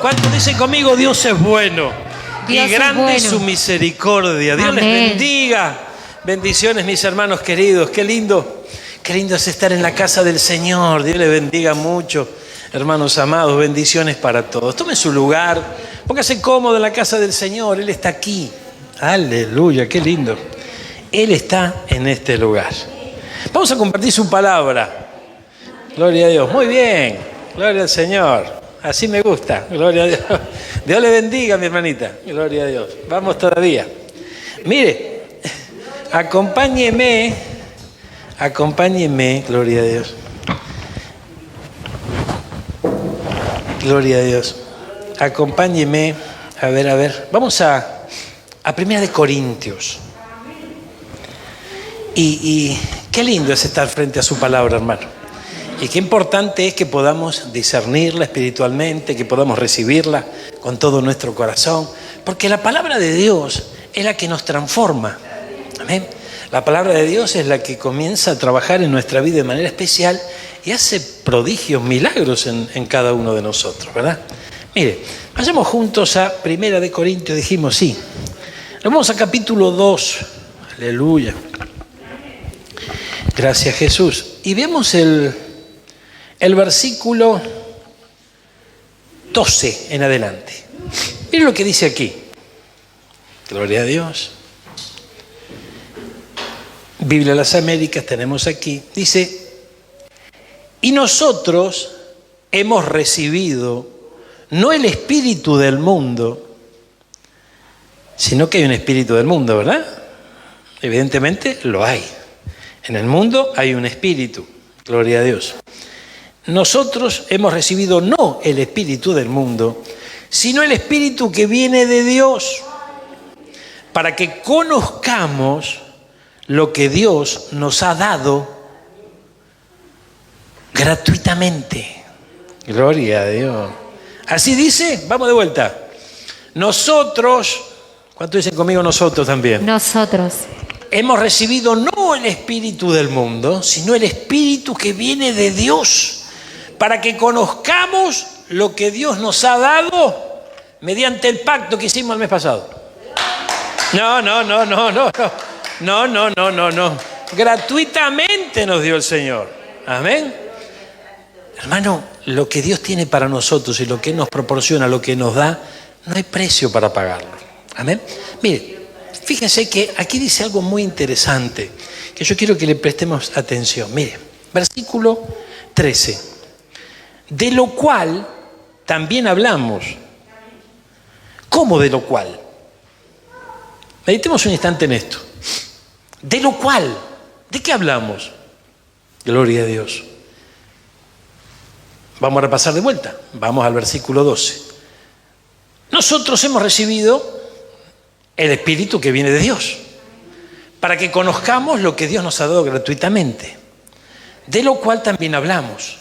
¿Cuántos dicen conmigo? Dios es bueno. Dios y grande es bueno. su misericordia. Dios Amén. les bendiga. Bendiciones, mis hermanos queridos. Qué lindo es estar en la casa del Señor. Dios les bendiga mucho. Hermanos amados, bendiciones para todos. Tomen su lugar, póngase cómodo en la casa del Señor. Él está aquí. Aleluya, qué lindo. Él está en este lugar. Vamos a compartir su palabra. Gloria a Dios. Muy bien. Gloria al Señor. Así me gusta. Gloria a Dios. Dios le bendiga, mi hermanita. Gloria a Dios. Vamos todavía. Mire, acompáñeme. Gloria a Dios. Gloria a Dios. Acompáñeme. A ver. Vamos a 1 Corintios. Y qué lindo es estar frente a su palabra, hermano. Y qué importante es que podamos discernirla espiritualmente, que podamos recibirla con todo nuestro corazón. Porque la palabra de Dios es la que nos transforma. Amén. La palabra de Dios es la que comienza a trabajar en nuestra vida de manera especial y hace prodigios, milagros en cada uno de nosotros, ¿verdad? Mire, vayamos juntos a 1 Corintios, dijimos sí. Vamos a capítulo 2. Aleluya. Gracias, Jesús. Y vemos el versículo 12 en adelante. Miren lo que dice aquí. Gloria a Dios. Biblia de las Américas tenemos aquí. Dice, y nosotros hemos recibido no el espíritu del mundo, sino que hay un espíritu del mundo, ¿verdad? Evidentemente lo hay. En el mundo hay un espíritu. Gloria a Dios. Nosotros hemos recibido no el espíritu del mundo, sino el espíritu que viene de Dios, para que conozcamos lo que Dios nos ha dado gratuitamente. Gloria a Dios. Así dice, vamos de vuelta. Nosotros, ¿cuántos dicen conmigo nosotros también? Nosotros hemos recibido no el espíritu del mundo, sino el espíritu que viene de Dios, para que conozcamos lo que Dios nos ha dado mediante el pacto que hicimos el mes pasado. No. Gratuitamente nos dio el Señor. Amén. Hermano, lo que Dios tiene para nosotros y lo que nos proporciona, lo que nos da, no hay precio para pagarlo. Amén. Mire, fíjense que aquí dice algo muy interesante, que yo quiero que le prestemos atención. Mire, versículo 13. De lo cual también hablamos. ¿Cómo de lo cual? Meditemos un instante en esto. De lo cual, ¿de qué hablamos? Gloria a Dios. Vamos a repasar de vuelta. Vamos al versículo 12. Nosotros hemos recibido el Espíritu que viene de Dios, para que conozcamos lo que Dios nos ha dado gratuitamente. De lo cual también hablamos.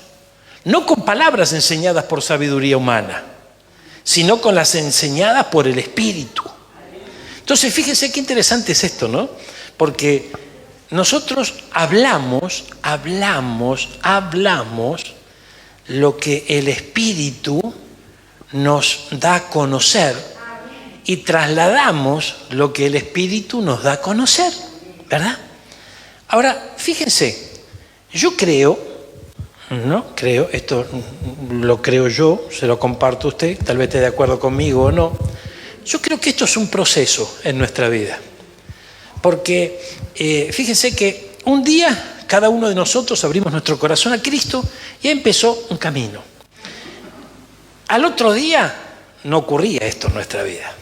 No con palabras enseñadas por sabiduría humana, sino con las enseñadas por el Espíritu. Entonces, fíjense qué interesante es esto, ¿no? Porque nosotros hablamos lo que el Espíritu nos da a conocer y trasladamos lo que el Espíritu nos da a conocer, ¿verdad? Ahora, fíjense, yo creo, esto lo creo yo, se lo comparto a usted, tal vez esté de acuerdo conmigo o no. Yo creo que esto es un proceso en nuestra vida. Porque fíjense que un día cada uno de nosotros abrimos nuestro corazón a Cristo y empezó un camino. Al otro día no ocurría esto en nuestra vida.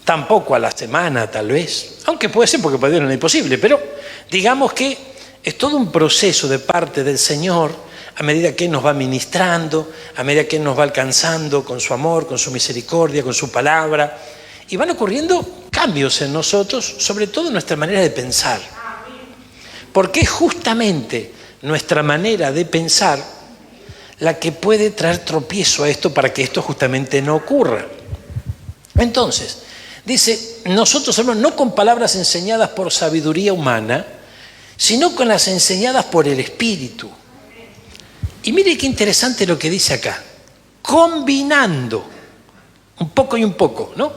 Tampoco a la semana, tal vez. Aunque puede ser porque para Dios no es imposible. Pero digamos que es todo un proceso de parte del Señor a medida que Él nos va ministrando, a medida que Él nos va alcanzando con su amor, con su misericordia, con su palabra. Y van ocurriendo cambios en nosotros, sobre todo en nuestra manera de pensar. Porque es justamente nuestra manera de pensar la que puede traer tropiezo a esto para que esto justamente no ocurra. Entonces, dice, nosotros hablamos no con palabras enseñadas por sabiduría humana, sino con las enseñadas por el Espíritu. Y mire qué interesante lo que dice acá. Combinando un poco y un poco, ¿no?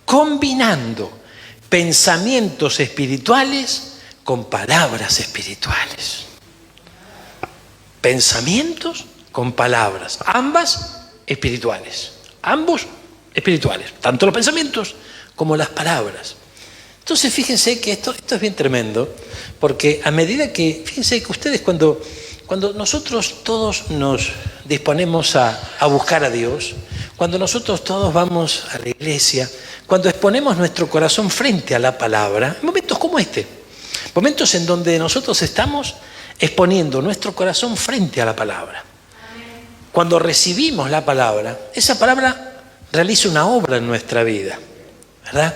Combinando pensamientos espirituales con palabras espirituales. Pensamientos con palabras, ambas espirituales, ambos espirituales, tanto los pensamientos como las palabras. Entonces fíjense que esto es bien tremendo, porque a medida que, fíjense que ustedes cuando nosotros todos nos disponemos a buscar a Dios, cuando nosotros todos vamos a la iglesia, cuando exponemos nuestro corazón frente a la palabra, en momentos como este, momentos en donde nosotros estamos exponiendo nuestro corazón frente a la palabra. Cuando recibimos la palabra, esa palabra realiza una obra en nuestra vida, ¿verdad?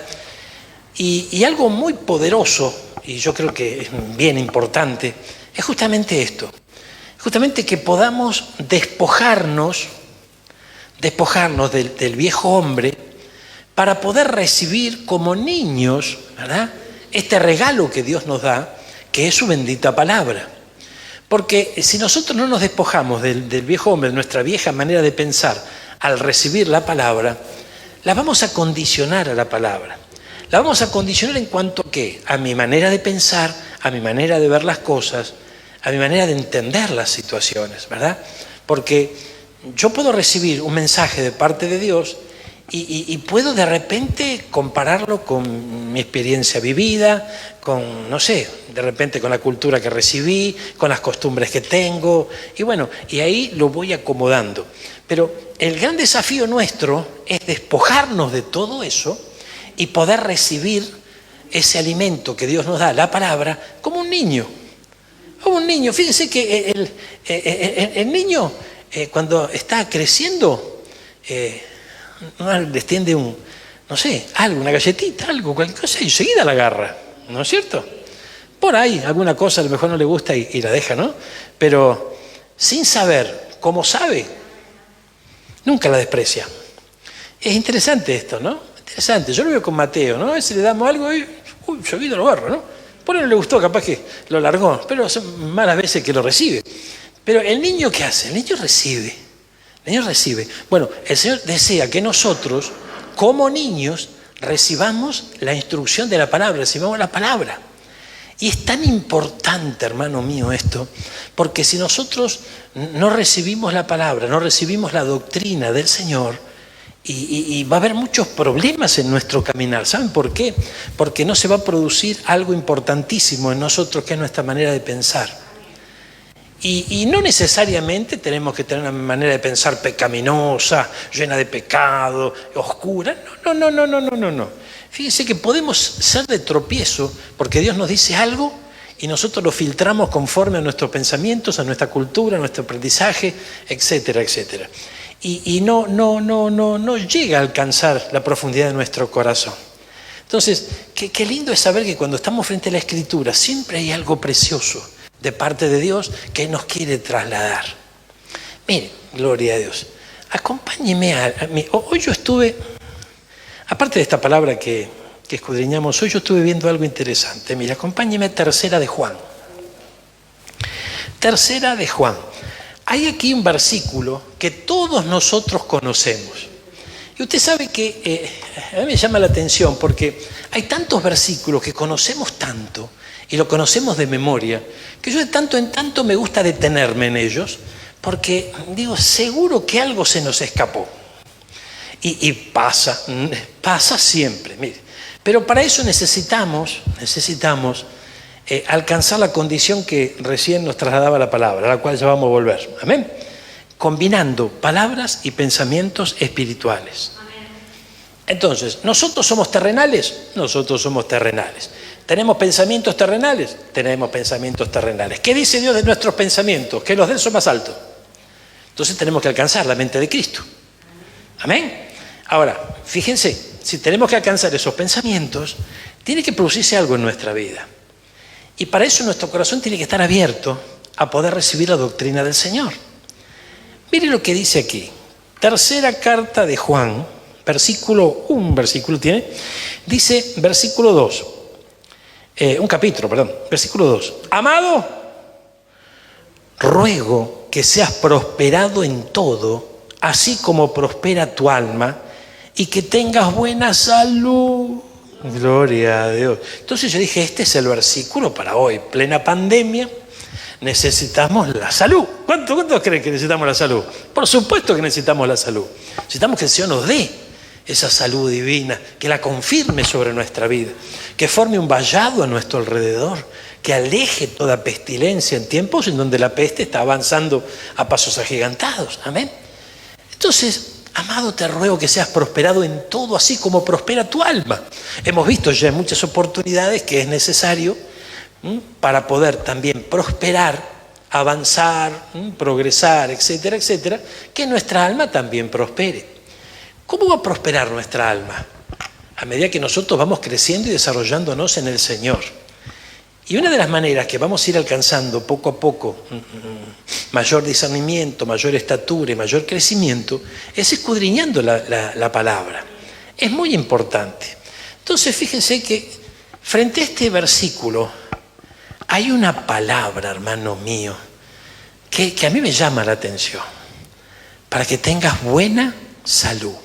Y algo muy poderoso, y yo creo que es bien importante, es justamente esto. Justamente que podamos despojarnos del viejo hombre para poder recibir como niños, ¿verdad?, este regalo que Dios nos da, que es su bendita palabra. Porque si nosotros no nos despojamos del viejo hombre, de nuestra vieja manera de pensar, al recibir la palabra, la vamos a condicionar a la palabra. La vamos a condicionar en cuanto a ¿qué? A mi manera de pensar, a mi manera de ver las cosas, a mi manera de entender las situaciones, ¿verdad? Porque yo puedo recibir un mensaje de parte de Dios y puedo de repente compararlo con mi experiencia vivida, con, no sé, de repente con la cultura que recibí, con las costumbres que tengo, y bueno, y ahí lo voy acomodando. Pero el gran desafío nuestro es despojarnos de todo eso y poder recibir ese alimento que Dios nos da, la palabra, como un niño. Como un niño. Fíjense que el niño, cuando está creciendo, les tiende algo, una galletita, algo, cualquier cosa, y enseguida la agarra, ¿no es cierto? Por ahí, alguna cosa a lo mejor no le gusta y la deja, ¿no? Pero sin saber cómo sabe, nunca la desprecia. Es interesante esto, ¿no? Interesante. Yo lo veo con Mateo, ¿no? A veces le damos algo y, enseguida lo agarra, ¿no? Por ahí no le gustó, capaz que lo largó, pero son malas veces que lo recibe. Pero el niño, ¿qué hace? El niño recibe. El niño recibe. Bueno, el Señor desea que nosotros, como niños, recibamos la instrucción de la palabra, recibamos la palabra. Y es tan importante, hermano mío, esto, porque si nosotros no recibimos la palabra, no recibimos la doctrina del Señor, y va a haber muchos problemas en nuestro caminar. ¿Saben por qué? Porque no se va a producir algo importantísimo en nosotros, que es nuestra manera de pensar. Y no necesariamente tenemos que tener una manera de pensar pecaminosa, llena de pecado, oscura. No. Fíjense que podemos ser de tropiezo porque Dios nos dice algo y nosotros lo filtramos conforme a nuestros pensamientos, a nuestra cultura, a nuestro aprendizaje, etcétera, etcétera. Y no llega a alcanzar la profundidad de nuestro corazón. Entonces, qué lindo es saber que cuando estamos frente a la Escritura siempre hay algo precioso de parte de Dios que nos quiere trasladar. Mire, gloria a Dios. Acompáñeme a mí. Hoy yo estuve, aparte de esta palabra que escudriñamos, hoy yo estuve viendo algo interesante. Mire, acompáñeme a Tercera de Juan. Tercera de Juan. Hay aquí un versículo que todos nosotros conocemos. Y usted sabe que a mí me llama la atención porque hay tantos versículos que conocemos tanto y lo conocemos de memoria, que yo de tanto en tanto me gusta detenerme en ellos porque digo, seguro que algo se nos escapó. Y pasa siempre, mire. Pero para eso necesitamos alcanzar la condición que recién nos trasladaba la palabra, a la cual ya vamos a volver. Amén. Combinando palabras y pensamientos espirituales. Amén. Entonces, ¿nosotros somos terrenales? Nosotros somos terrenales. ¿Tenemos pensamientos terrenales? Tenemos pensamientos terrenales. ¿Qué dice Dios de nuestros pensamientos? Que los de él son más altos. Entonces tenemos que alcanzar la mente de Cristo. Amén. Ahora, fíjense, si tenemos que alcanzar esos pensamientos, tiene que producirse algo en nuestra vida. Y para eso nuestro corazón tiene que estar abierto a poder recibir la doctrina del Señor. Mire lo que dice aquí. Tercera carta de Juan, versículo 2. Dice, versículo 2. Versículo 2. Amado, ruego que seas prosperado en todo, así como prospera tu alma, y que tengas buena salud. Gloria a Dios. Entonces yo dije, este es el versículo para hoy, plena pandemia. Necesitamos la salud. ¿Cuántos creen que necesitamos la salud? Por supuesto que necesitamos la salud. Necesitamos que el Señor nos dé esa salud divina, que la confirme sobre nuestra vida, que forme un vallado a nuestro alrededor, que aleje toda pestilencia en tiempos en donde la peste está avanzando a pasos agigantados. Amén. Entonces, amado, te ruego que seas prosperado en todo, así como prospera tu alma. Hemos visto ya en muchas oportunidades que es necesario para poder también prosperar, avanzar, progresar, etcétera, etcétera, que nuestra alma también prospere. ¿Cómo va a prosperar nuestra alma? A medida que nosotros vamos creciendo y desarrollándonos en el Señor. Y una de las maneras que vamos a ir alcanzando poco a poco mayor discernimiento, mayor estatura y mayor crecimiento es escudriñando la palabra. Es muy importante. Entonces fíjense que frente a este versículo hay una palabra, hermano mío, que a mí me llama la atención. Para que tengas buena salud.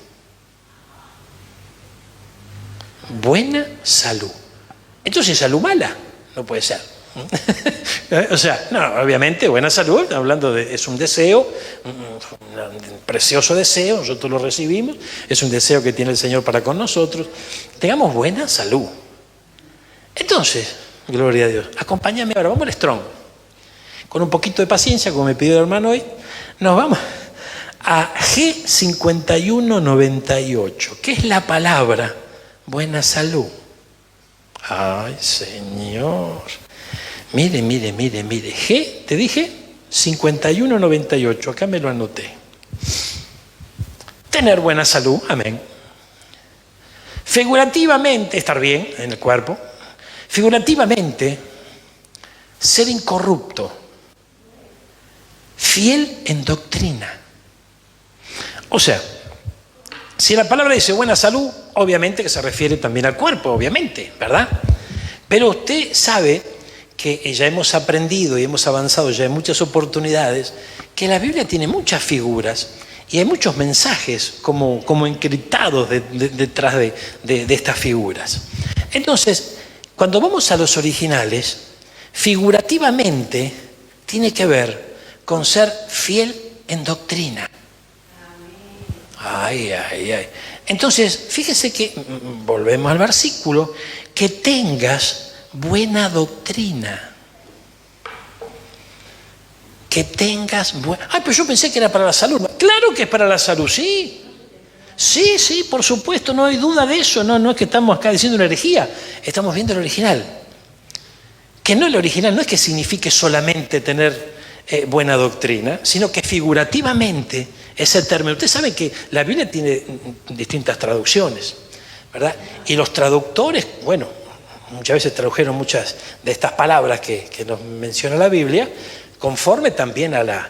Buena salud. Entonces, salud mala no puede ser. O sea, no, obviamente buena salud, hablando de, es un deseo, un precioso deseo, nosotros lo recibimos, es un deseo que tiene el Señor para con nosotros. Tengamos buena salud. Entonces, gloria a Dios, acompáñame ahora, vamos al Strong. Con un poquito de paciencia, como me pidió el hermano hoy, nos vamos a G5198, que es la palabra buena salud. Ay, Señor. Mire. G, te dije, 5198. Acá me lo anoté. Tener buena salud, amén. Figurativamente, estar bien en el cuerpo. Figurativamente, ser incorrupto. Fiel en doctrina. O sea, si la palabra dice buena salud, obviamente que se refiere también al cuerpo, obviamente, ¿verdad? Pero usted sabe que ya hemos aprendido y hemos avanzado ya en muchas oportunidades que la Biblia tiene muchas figuras y hay muchos mensajes como encriptados detrás de estas figuras. Entonces, cuando vamos a los originales, figurativamente tiene que ver con ser fiel en doctrina. Ay. Entonces, fíjese que, volvemos al versículo, que tengas buena doctrina. Que tengas buena... pero yo pensé que era para la salud. Claro que es para la salud, sí. Sí, por supuesto, no hay duda de eso. No es que estamos acá diciendo una herejía, estamos viendo el original. Que no el original no es que signifique solamente tener buena doctrina, sino que figurativamente ese término. Usted sabe que la Biblia tiene distintas traducciones, ¿verdad? Y los traductores, bueno, muchas veces tradujeron muchas de estas palabras que nos menciona la Biblia, conforme también a la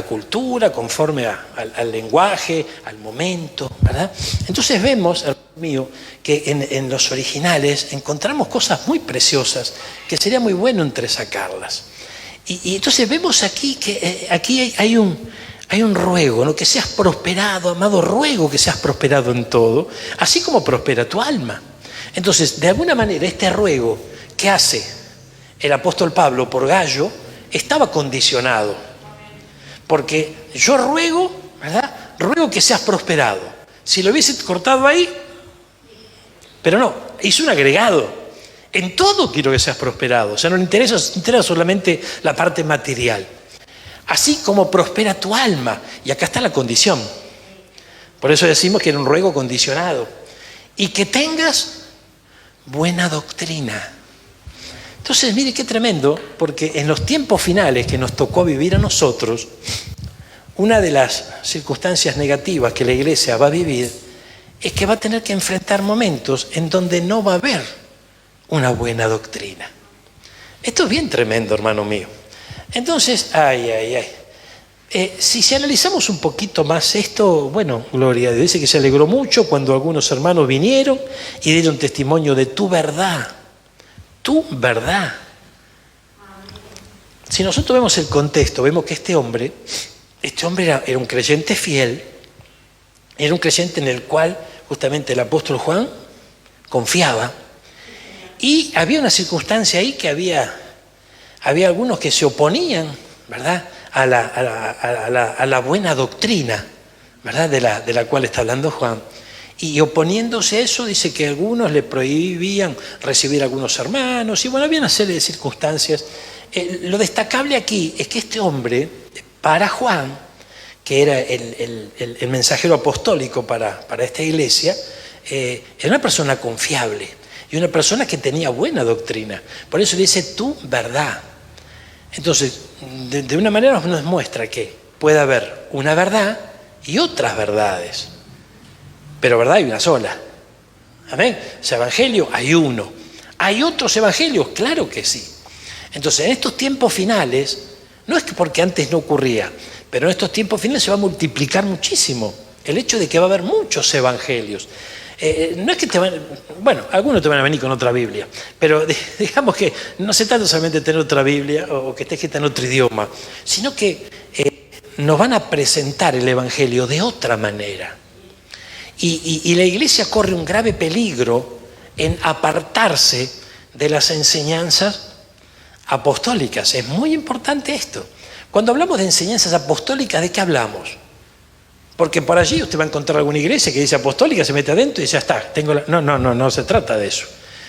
cultura, conforme al lenguaje, al momento, ¿verdad? Entonces vemos, hermano mío, que en los originales encontramos cosas muy preciosas que sería muy bueno entresacarlas. Y entonces vemos aquí que aquí hay un ruego, ¿no? Que seas prosperado, amado, ruego que seas prosperado en todo, así como prospera tu alma. Entonces, de alguna manera, este ruego que hace el apóstol Pablo por Gallo estaba condicionado. Porque yo ruego, ¿verdad? Ruego que seas prosperado. Si lo hubiese cortado ahí, pero no, hizo un agregado. En todo quiero que seas prosperado. O sea, no le interesa solamente la parte material. Así como prospera tu alma. Y acá está la condición. Por eso decimos que era un ruego condicionado. Y que tengas buena doctrina. Entonces, mire qué tremendo, porque en los tiempos finales que nos tocó vivir a nosotros, una de las circunstancias negativas que la iglesia va a vivir es que va a tener que enfrentar momentos en donde no va a haber una buena doctrina. Esto es bien tremendo, hermano mío. Entonces, si analizamos un poquito más esto, bueno, gloria a Dios, dice que se alegró mucho cuando algunos hermanos vinieron y dieron testimonio de tu verdad. Tu verdad. Si nosotros vemos el contexto, vemos que este hombre era un creyente fiel, Era un creyente en el cual justamente el apóstol Juan confiaba. Y había una circunstancia ahí que había algunos que se oponían, ¿verdad?, a la buena doctrina, ¿verdad?, de la cual está hablando Juan. Y oponiéndose a eso, dice que algunos le prohibían recibir a algunos hermanos, y bueno, había una serie de circunstancias. Lo destacable aquí es que este hombre, para Juan, que era el mensajero apostólico para esta iglesia, era una persona confiable y una persona que tenía buena doctrina. Por eso le dice tu verdad. Entonces, de una manera nos muestra que puede haber una verdad y otras verdades. Pero verdad hay una sola. ¿Amén? Ese evangelio hay uno. ¿Hay otros evangelios? Claro que sí. Entonces, en estos tiempos finales, no es que porque antes no ocurría, pero en estos tiempos finales se va a multiplicar muchísimo el hecho de que va a haber muchos evangelios. No es que bueno, algunos te van a venir con otra Biblia, pero digamos que no se trata solamente de tener otra Biblia o que esté escrita en otro idioma, sino que nos van a presentar el evangelio de otra manera. Y la iglesia corre un grave peligro en apartarse de las enseñanzas apostólicas. Es muy importante esto. Cuando hablamos de enseñanzas apostólicas, ¿de qué hablamos? Porque por allí usted va a encontrar alguna iglesia que dice apostólica, se mete adentro y ya está. No se trata de eso.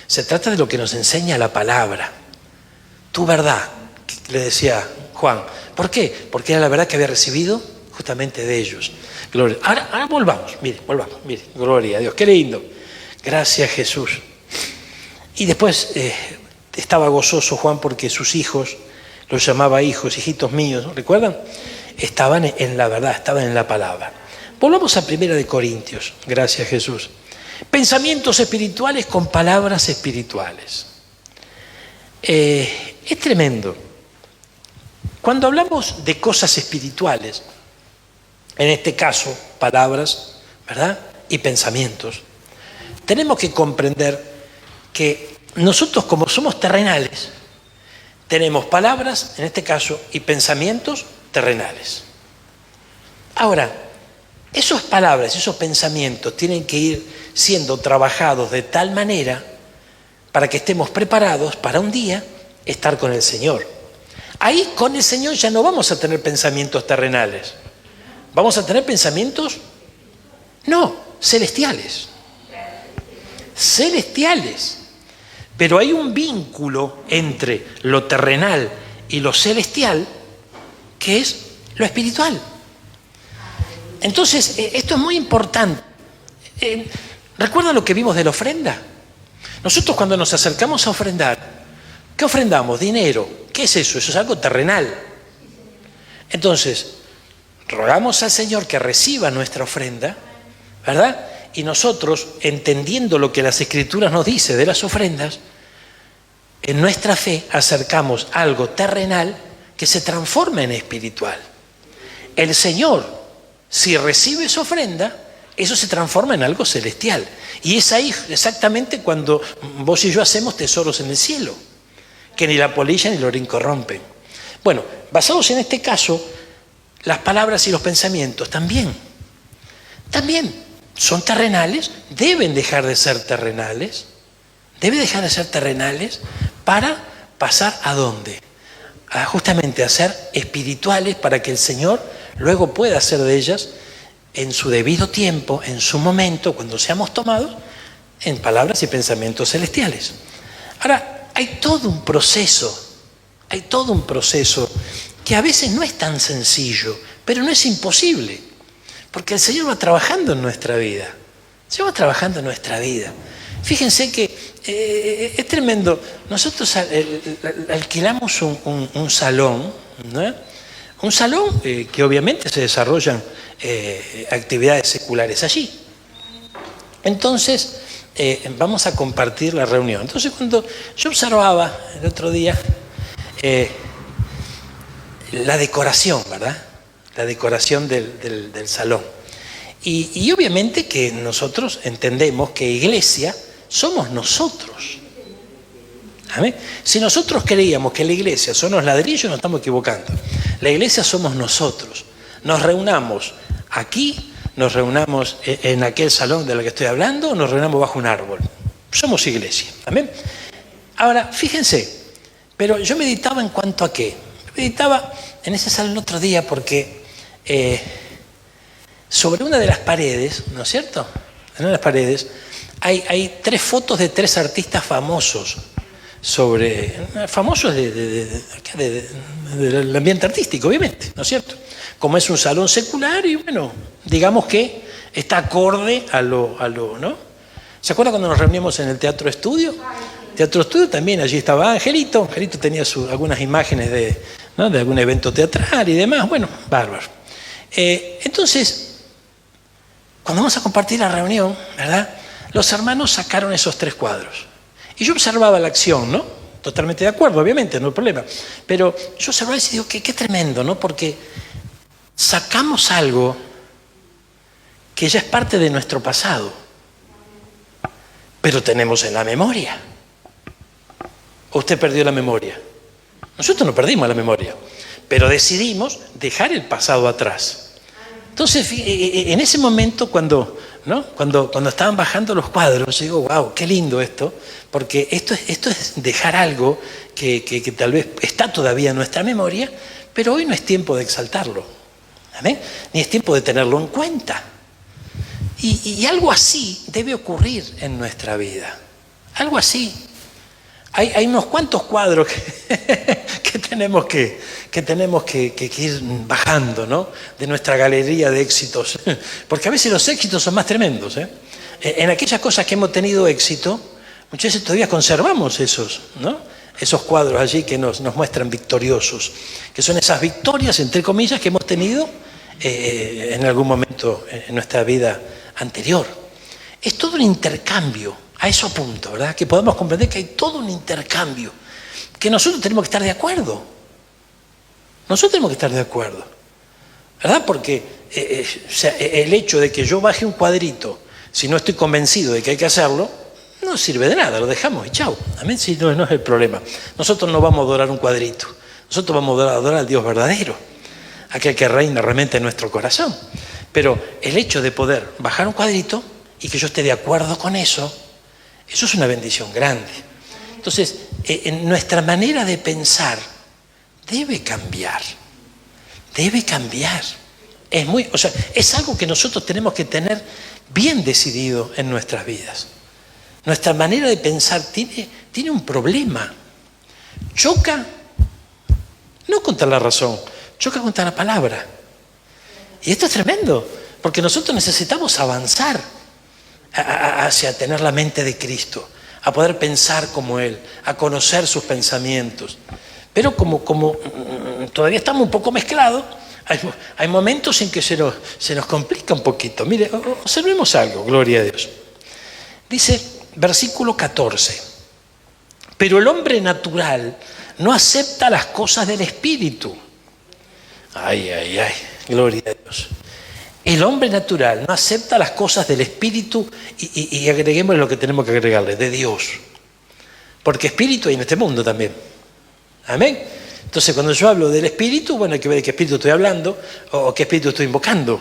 Se trata de lo que nos enseña la palabra. Tu verdad, le decía Juan. ¿Por qué? Porque era la verdad que había recibido justamente de ellos. Gloria. Ahora volvamos, mire, gloria a Dios, qué lindo. Gracias Jesús. Y después estaba gozoso Juan porque sus hijos, los llamaba hijos, hijitos míos, ¿no? ¿Recuerdan? Estaban en la verdad, estaban en la palabra. Volvamos a 1 Corintios, gracias Jesús. Pensamientos espirituales con palabras espirituales. Es tremendo. Cuando hablamos de cosas espirituales, en este caso, palabras, ¿verdad?, y pensamientos, tenemos que comprender que nosotros, como somos terrenales, tenemos palabras, en este caso, y pensamientos terrenales. Ahora, esas palabras, esos pensamientos tienen que ir siendo trabajados de tal manera para que estemos preparados para un día estar con el Señor. Ahí con el Señor ya no vamos a tener pensamientos terrenales. ¿Vamos a tener pensamientos? No, celestiales. Celestiales. Pero hay un vínculo entre lo terrenal y lo celestial que es lo espiritual. Entonces, esto es muy importante. ¿Recuerdan lo que vimos de la ofrenda? Nosotros cuando nos acercamos a ofrendar, ¿qué ofrendamos? Dinero. ¿Qué es eso? Eso es algo terrenal. Entonces, rogamos al Señor que reciba nuestra ofrenda, ¿verdad? Y nosotros, entendiendo lo que las Escrituras nos dice de las ofrendas, en nuestra fe acercamos algo terrenal que se transforma en espiritual. El Señor, si recibe esa ofrenda, eso se transforma en algo celestial. Y es ahí exactamente cuando vos y yo hacemos tesoros en el cielo, que ni la polilla ni el orín corrompen. Bueno, basados en este caso, las palabras y los pensamientos también son terrenales, deben dejar de ser terrenales, para pasar ¿a dónde? Justamente a ser espirituales para que el Señor luego pueda hacer de ellas en su debido tiempo, en su momento, cuando seamos tomados, en palabras y pensamientos celestiales. Ahora, hay todo un proceso que a veces no es tan sencillo, pero no es imposible, porque el Señor va trabajando en nuestra vida. Fíjense que es tremendo. Nosotros alquilamos un salón, ¿no? Un salón que obviamente se desarrollan actividades seculares allí. Entonces, vamos a compartir la reunión. Entonces, cuando yo observaba el otro día la decoración, ¿verdad? La decoración del salón. Y obviamente que nosotros entendemos que iglesia somos nosotros. ¿Amén? Si nosotros creíamos que la iglesia son los ladrillos, nos estamos equivocando. La iglesia somos nosotros. Nos reunamos aquí nos reunamos en aquel salón de lo que estoy hablando o nos reunamos bajo un árbol. Somos iglesia. ¿Amén? Ahora, fíjense, pero yo meditaba en cuanto a qué. Meditaba en ese salón otro día porque sobre una de las paredes, ¿no es cierto? En una de las paredes hay 3 fotos de 3 artistas famosos, famosos del ambiente artístico, obviamente, ¿no es cierto? Como es un salón secular y bueno, digamos que está acorde a lo, ¿no? ¿Se acuerdan cuando nos reuníamos en el Teatro Estudio? Teatro Estudio también, allí estaba Angelito. Angelito tenía algunas imágenes ¿no? de algún evento teatral y demás. Bueno, bárbaro. Entonces, cuando vamos a compartir la reunión, ¿verdad? Los hermanos sacaron esos 3 cuadros. Y yo observaba la acción, ¿no? Totalmente de acuerdo, obviamente, no hay problema. Pero yo observaba y digo, qué tremendo, ¿no? Porque sacamos algo que ya es parte de nuestro pasado, pero tenemos en la memoria. ¿O usted perdió la memoria? Nosotros no perdimos la memoria, pero decidimos dejar el pasado atrás. Entonces, en ese momento, cuando estaban bajando los cuadros, yo digo, wow, qué lindo esto, porque esto es dejar algo que tal vez está todavía en nuestra memoria, pero hoy no es tiempo de exaltarlo. ¿Amén? Ni es tiempo de tenerlo en cuenta. Y algo así debe ocurrir en nuestra vida. Algo así. Hay unos cuantos cuadros que tenemos que ir bajando, ¿no? De nuestra galería de éxitos. Porque a veces los éxitos son más tremendos, ¿eh? En aquellas cosas que hemos tenido éxito, muchas veces todavía conservamos esos, ¿no? Esos cuadros allí que nos muestran victoriosos, que son esas victorias, entre comillas, que hemos tenido en algún momento en nuestra vida anterior. Es todo un intercambio, a eso apunto, ¿verdad? Que podamos comprender que hay todo un intercambio, que nosotros tenemos que estar de acuerdo. Nosotros tenemos que estar de acuerdo, ¿verdad? Porque el hecho de que yo baje un cuadrito, si no estoy convencido de que hay que hacerlo, no sirve de nada, lo dejamos y chao. Amén, si no es el problema. Nosotros no vamos a adorar un cuadrito, nosotros vamos a adorar al Dios verdadero, aquel que reina realmente en nuestro corazón. Pero el hecho de poder bajar un cuadrito y que yo esté de acuerdo con eso es una bendición grande. Entonces, nuestra manera de pensar debe cambiar. Debe cambiar. Es algo que nosotros tenemos que tener bien decidido en nuestras vidas. Nuestra manera de pensar tiene un problema. Choca, no contra la razón, choca contra la palabra. Y esto es tremendo, porque nosotros necesitamos avanzar hacia tener la mente de Cristo, a poder pensar como Él, a conocer sus pensamientos. Pero como todavía estamos un poco mezclados, hay momentos en que se nos complica un poquito. Mire, observemos algo, gloria a Dios. Dice, versículo 14, pero el hombre natural no acepta las cosas del Espíritu. Ay, gloria a Dios. El hombre natural no acepta las cosas del Espíritu y agreguemos lo que tenemos que agregarle, de Dios. Porque Espíritu hay en este mundo también. Amén. Entonces, cuando yo hablo del Espíritu, bueno, hay que ver de qué Espíritu estoy hablando o qué Espíritu estoy invocando.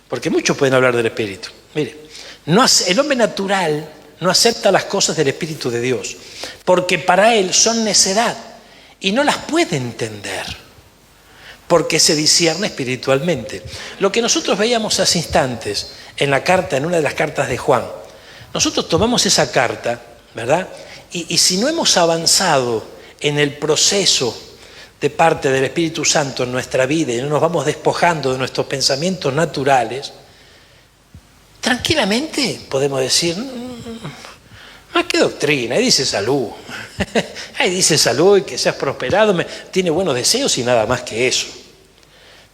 Porque muchos pueden hablar del Espíritu. Mire, el hombre natural no acepta las cosas del Espíritu de Dios, porque para él son necedad y no las puede entender, porque se discierne espiritualmente. Lo que nosotros veíamos hace instantes en una de las cartas de Juan, nosotros tomamos esa carta, ¿verdad? Y si no hemos avanzado en el proceso de parte del Espíritu Santo en nuestra vida y no nos vamos despojando de nuestros pensamientos naturales, tranquilamente podemos decir, más que doctrina, ahí dice salud, ahí dice salud y que seas prosperado, tiene buenos deseos y nada más que eso.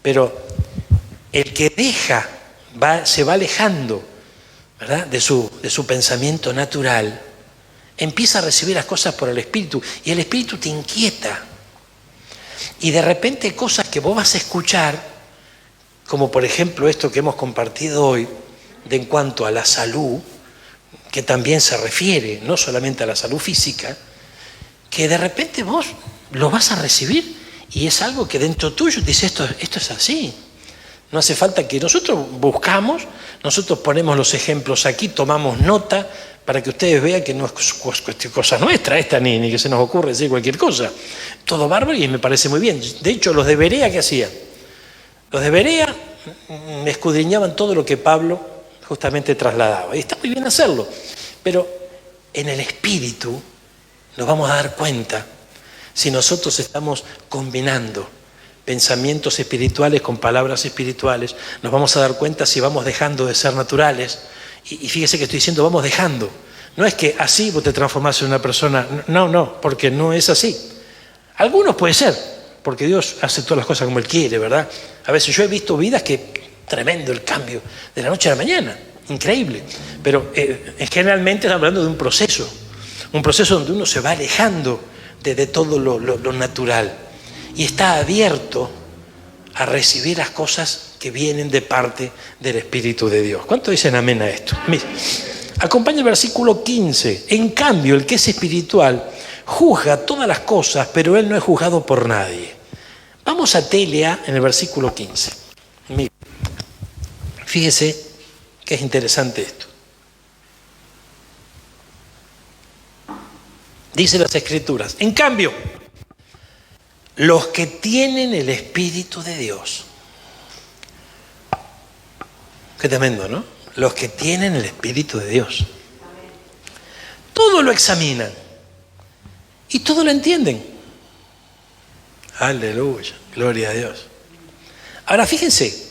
Pero el que se va alejando, ¿verdad? de su pensamiento natural, empieza a recibir las cosas por el Espíritu y el Espíritu te inquieta. Y de repente cosas que vos vas a escuchar, como por ejemplo esto que hemos compartido hoy, en cuanto a la salud, que también se refiere no solamente a la salud física, que de repente vos lo vas a recibir y es algo que dentro tuyo dice esto es así. No hace falta que nosotros buscamos, nosotros ponemos los ejemplos aquí, tomamos nota para que ustedes vean que no es cosa nuestra esta, ni que se nos ocurre decir cualquier cosa. Todo bárbaro y me parece muy bien. De hecho, los de Berea, ¿qué hacían? Los de Berea escudriñaban todo lo que Pablo justamente trasladaba. Y está muy bien hacerlo. Pero en el espíritu nos vamos a dar cuenta si nosotros estamos combinando pensamientos espirituales con palabras espirituales. Nos vamos a dar cuenta si vamos dejando de ser naturales. Y fíjese que estoy diciendo vamos dejando. No es que así vos te transformás en una persona. No, porque no es así. Algunos puede ser, porque Dios hace todas las cosas como Él quiere, ¿verdad? A veces yo he visto vidas que tremendo el cambio de la noche a la mañana. Increíble. Pero generalmente estamos hablando de un proceso donde uno se va alejando de todo lo natural y está abierto a recibir las cosas que vienen de parte del Espíritu de Dios. ¿Cuántos dicen amén a esto? Mira, acompaña el versículo 15. En cambio, el que es espiritual juzga todas las cosas, pero él no es juzgado por nadie. Vamos a Telea en el versículo 15. Mira, fíjese que es interesante esto. Dice las Escrituras, en cambio, los que tienen el Espíritu de Dios. Qué tremendo, ¿no? Los que tienen el Espíritu de Dios. Todo lo examinan y todo lo entienden. Aleluya, gloria a Dios. Ahora fíjense,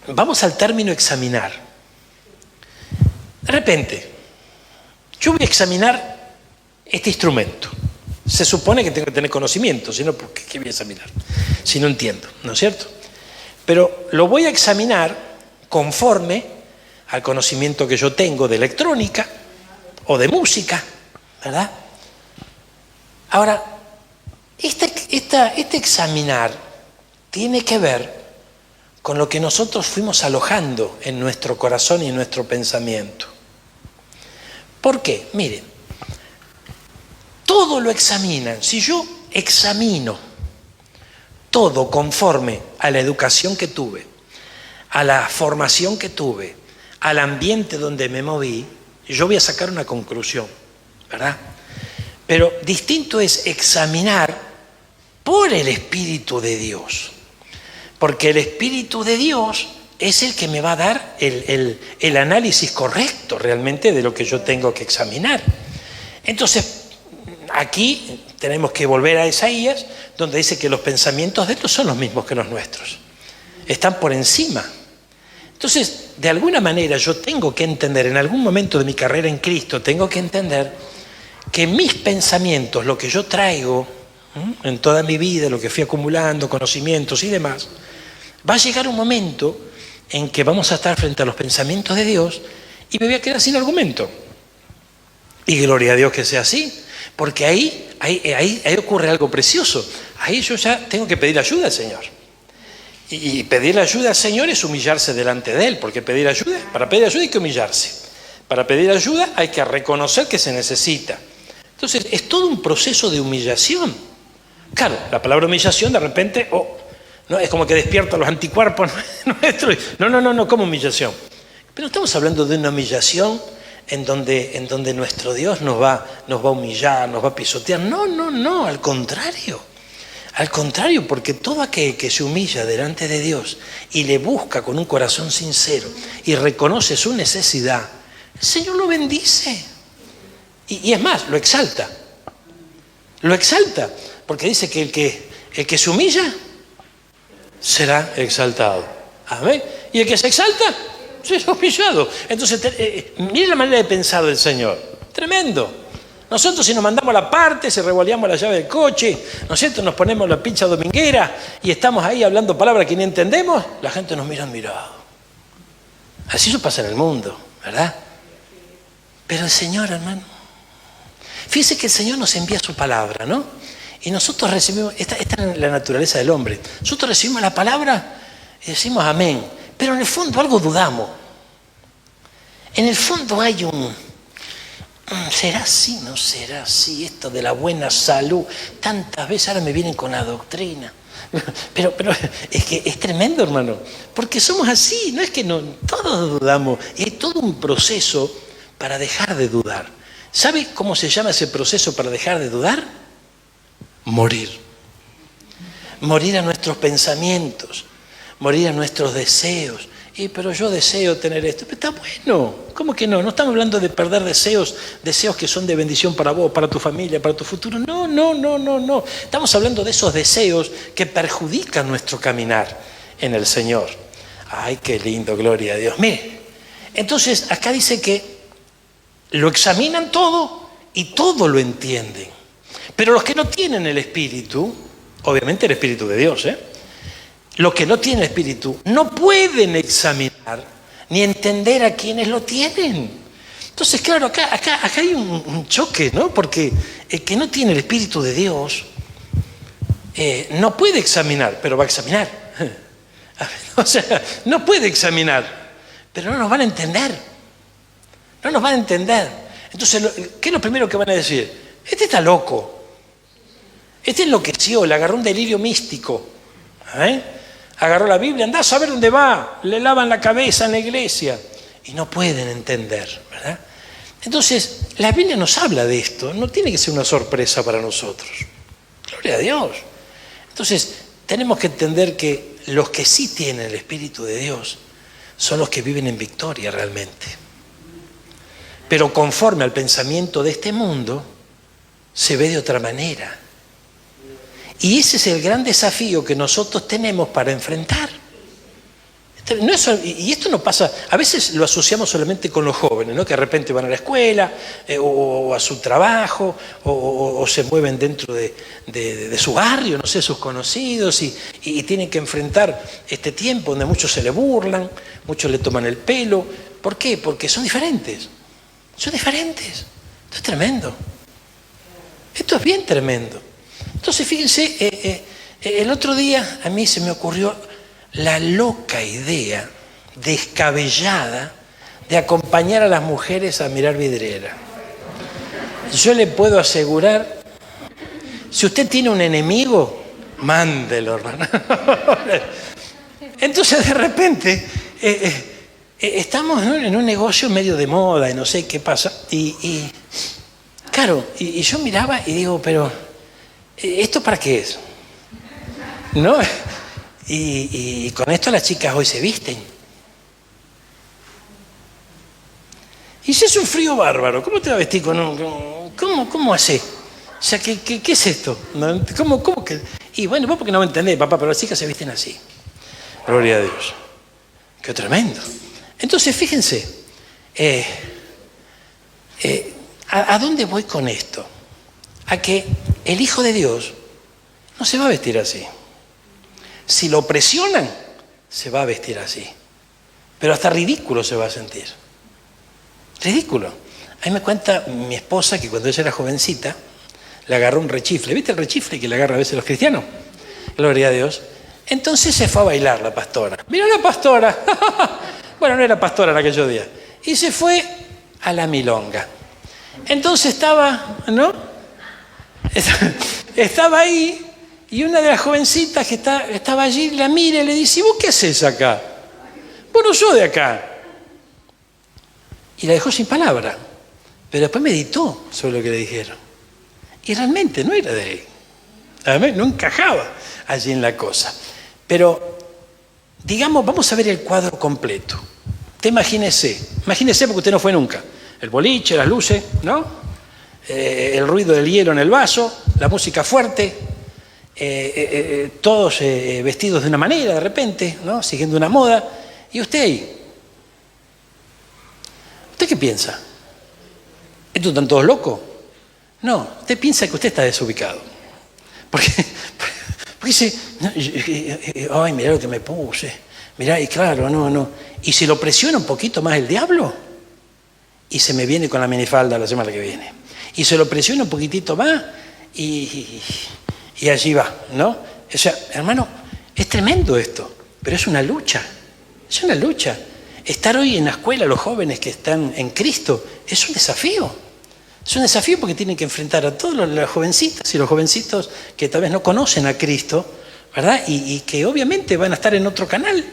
vamos al término examinar. De repente, yo voy a examinar este instrumento. Se supone que tengo que tener conocimiento, si no, ¿qué voy a examinar? Si no entiendo, ¿no es cierto? Pero lo voy a examinar conforme al conocimiento que yo tengo de electrónica o de música, ¿verdad? Ahora, este examinar tiene que ver con lo que nosotros fuimos alojando en nuestro corazón y en nuestro pensamiento. ¿Por qué? Miren, todo lo examinan. Si yo examino todo conforme a la educación que tuve, a la formación que tuve, al ambiente donde me moví, yo voy a sacar una conclusión, ¿verdad? Pero distinto es examinar por el Espíritu de Dios. Porque el Espíritu de Dios es el que me va a dar el análisis correcto realmente de lo que yo tengo que examinar. Entonces, aquí tenemos que volver a Isaías, donde dice que los pensamientos de Dios son los mismos que los nuestros. Están por encima. Entonces, de alguna manera yo tengo que entender, en algún momento de mi carrera en Cristo, tengo que entender que mis pensamientos, lo que yo traigo en toda mi vida, lo que fui acumulando, conocimientos y demás, va a llegar un momento en que vamos a estar frente a los pensamientos de Dios y me voy a quedar sin argumento. Y gloria a Dios que sea así, porque ahí ocurre algo precioso. Ahí yo ya tengo que pedir ayuda al Señor. Y pedir ayuda al Señor es humillarse delante de Él, porque para pedir ayuda hay que humillarse. Para pedir ayuda hay que reconocer que se necesita. Entonces, es todo un proceso de humillación. Claro, la palabra humillación de repente, no, es como que despierta los anticuerpos nuestros. No, como humillación. Pero estamos hablando de una humillación en donde nuestro Dios nos va a humillar, nos va a pisotear. No, al contrario. Al contrario, porque todo aquel que se humilla delante de Dios y le busca con un corazón sincero y reconoce su necesidad, el Señor lo bendice. Y es más, lo exalta. Lo exalta, porque dice que el que se humilla será exaltado. Amén. Y el que se exalta será humillado. Entonces, mire la manera de pensar del Señor. Tremendo. Nosotros si nos mandamos la parte, si revoleamos la llave del coche, ¿no es cierto? Nos ponemos la pincha dominguera y estamos ahí hablando palabras que ni entendemos, la gente nos mira mirado. Así eso pasa en el mundo, ¿verdad? Pero el Señor, hermano, fíjese que el Señor nos envía su palabra, ¿no? Y nosotros recibimos, esta es la naturaleza del hombre, nosotros recibimos la palabra y decimos amén, pero en el fondo algo dudamos. En el fondo hay ¿será así? ¿No será así? Esto de la buena salud. Tantas veces ahora me vienen con la doctrina. Pero es que es tremendo, hermano, porque somos así, no es que no, todos dudamos, y hay todo un proceso para dejar de dudar. ¿Sabe cómo se llama ese proceso para dejar de dudar? Morir. Morir a nuestros pensamientos, morir a nuestros deseos. Pero yo deseo tener esto. Pero está bueno. ¿Cómo que no? No estamos hablando de perder deseos que son de bendición para vos, para tu familia, para tu futuro. No. Estamos hablando de esos deseos que perjudican nuestro caminar en el Señor. Ay, qué lindo, gloria a Dios. Mire, entonces acá dice que lo examinan todo y todo lo entienden. Pero los que no tienen el Espíritu, obviamente el Espíritu de Dios, los que no tienen Espíritu no pueden examinar ni entender a quienes lo tienen. Entonces, claro, acá hay un choque, ¿no? Porque el que no tiene el Espíritu de Dios no puede examinar, pero va a examinar. O sea, no puede examinar, pero no nos van a entender. No nos van a entender. Entonces, ¿qué es lo primero que van a decir? Este está loco. Este enloqueció, le agarró un delirio místico. Agarró la Biblia, andá a saber dónde va, le lavan la cabeza en la iglesia y no pueden entender, ¿verdad? Entonces, la Biblia nos habla de esto, no tiene que ser una sorpresa para nosotros. Gloria a Dios. Entonces, tenemos que entender que los que sí tienen el Espíritu de Dios son los que viven en victoria realmente. Pero conforme al pensamiento de este mundo, se ve de otra manera. Y ese es el gran desafío que nosotros tenemos para enfrentar. Y esto no pasa, a veces lo asociamos solamente con los jóvenes, ¿no? Que de repente van a la escuela o a su trabajo o se mueven dentro de su barrio, no sé, sus conocidos y tienen que enfrentar este tiempo donde muchos se le burlan, muchos le toman el pelo. ¿Por qué? Porque son diferentes. Son diferentes. Esto es tremendo. Esto es bien tremendo. Entonces, fíjense, el otro día a mí se me ocurrió la loca idea, descabellada, de acompañar a las mujeres a mirar vidriera. Yo le puedo asegurar, si usted tiene un enemigo, mándelo, hermano. Entonces, de repente, estamos en un negocio medio de moda y no sé qué pasa. Claro, y yo miraba y digo, pero ¿esto para qué es? ¿No? Y con esto las chicas hoy se visten. Y si es un frío bárbaro, ¿cómo te va a vestir con un... ¿Cómo hace? O sea, ¿qué es esto? ¿Cómo que...? Y bueno, vos porque no me entendés, papá, pero las chicas se visten así. Gloria a Dios. ¡Qué tremendo! Entonces, fíjense, ¿a dónde voy con esto? A que el Hijo de Dios no se va a vestir así. Si lo presionan, se va a vestir así. Pero hasta ridículo se va a sentir. Ridículo. A mí me cuenta mi esposa que cuando ella era jovencita, le agarró un rechifle. ¿Viste el rechifle que le agarra a veces los cristianos? Gloria a Dios. Entonces se fue a bailar la pastora. ¡Mira la pastora! Bueno, no era pastora en aquellos días. Y se fue a la milonga. Entonces estaba, ¿no? Estaba ahí y una de las jovencitas que estaba allí la mira y le dice, ¿vos qué haces acá? Vos no sos de acá. Y la dejó sin palabra. Pero después meditó sobre lo que le dijeron. Y realmente no era de ahí. Además, no encajaba allí en la cosa. Pero, digamos, vamos a ver el cuadro completo. Usted imagínese porque usted no fue nunca. El boliche, las luces, ¿no? El ruido del hielo en el vaso, la música fuerte, todos vestidos de una manera de repente, ¿no? Siguiendo una moda. ¿Y usted ahí? ¿Usted qué piensa? ¿Estos están todos locos? No, usted piensa que usted está desubicado. Porque dice, ay, mirá lo que me puse, mirá, y claro, no. Y si lo presiona un poquito más el diablo, y se me viene con la minifalda la semana que viene. Y se lo presiona un poquitito más, y allí va, ¿no? O sea, hermano, es tremendo esto, pero es una lucha. Es una lucha. Estar hoy en la escuela, los jóvenes que están en Cristo, es un desafío. Es un desafío porque tienen que enfrentar a todas las jovencitas y los jovencitos que tal vez no conocen a Cristo ¿verdad? Y que obviamente van a estar en otro canal.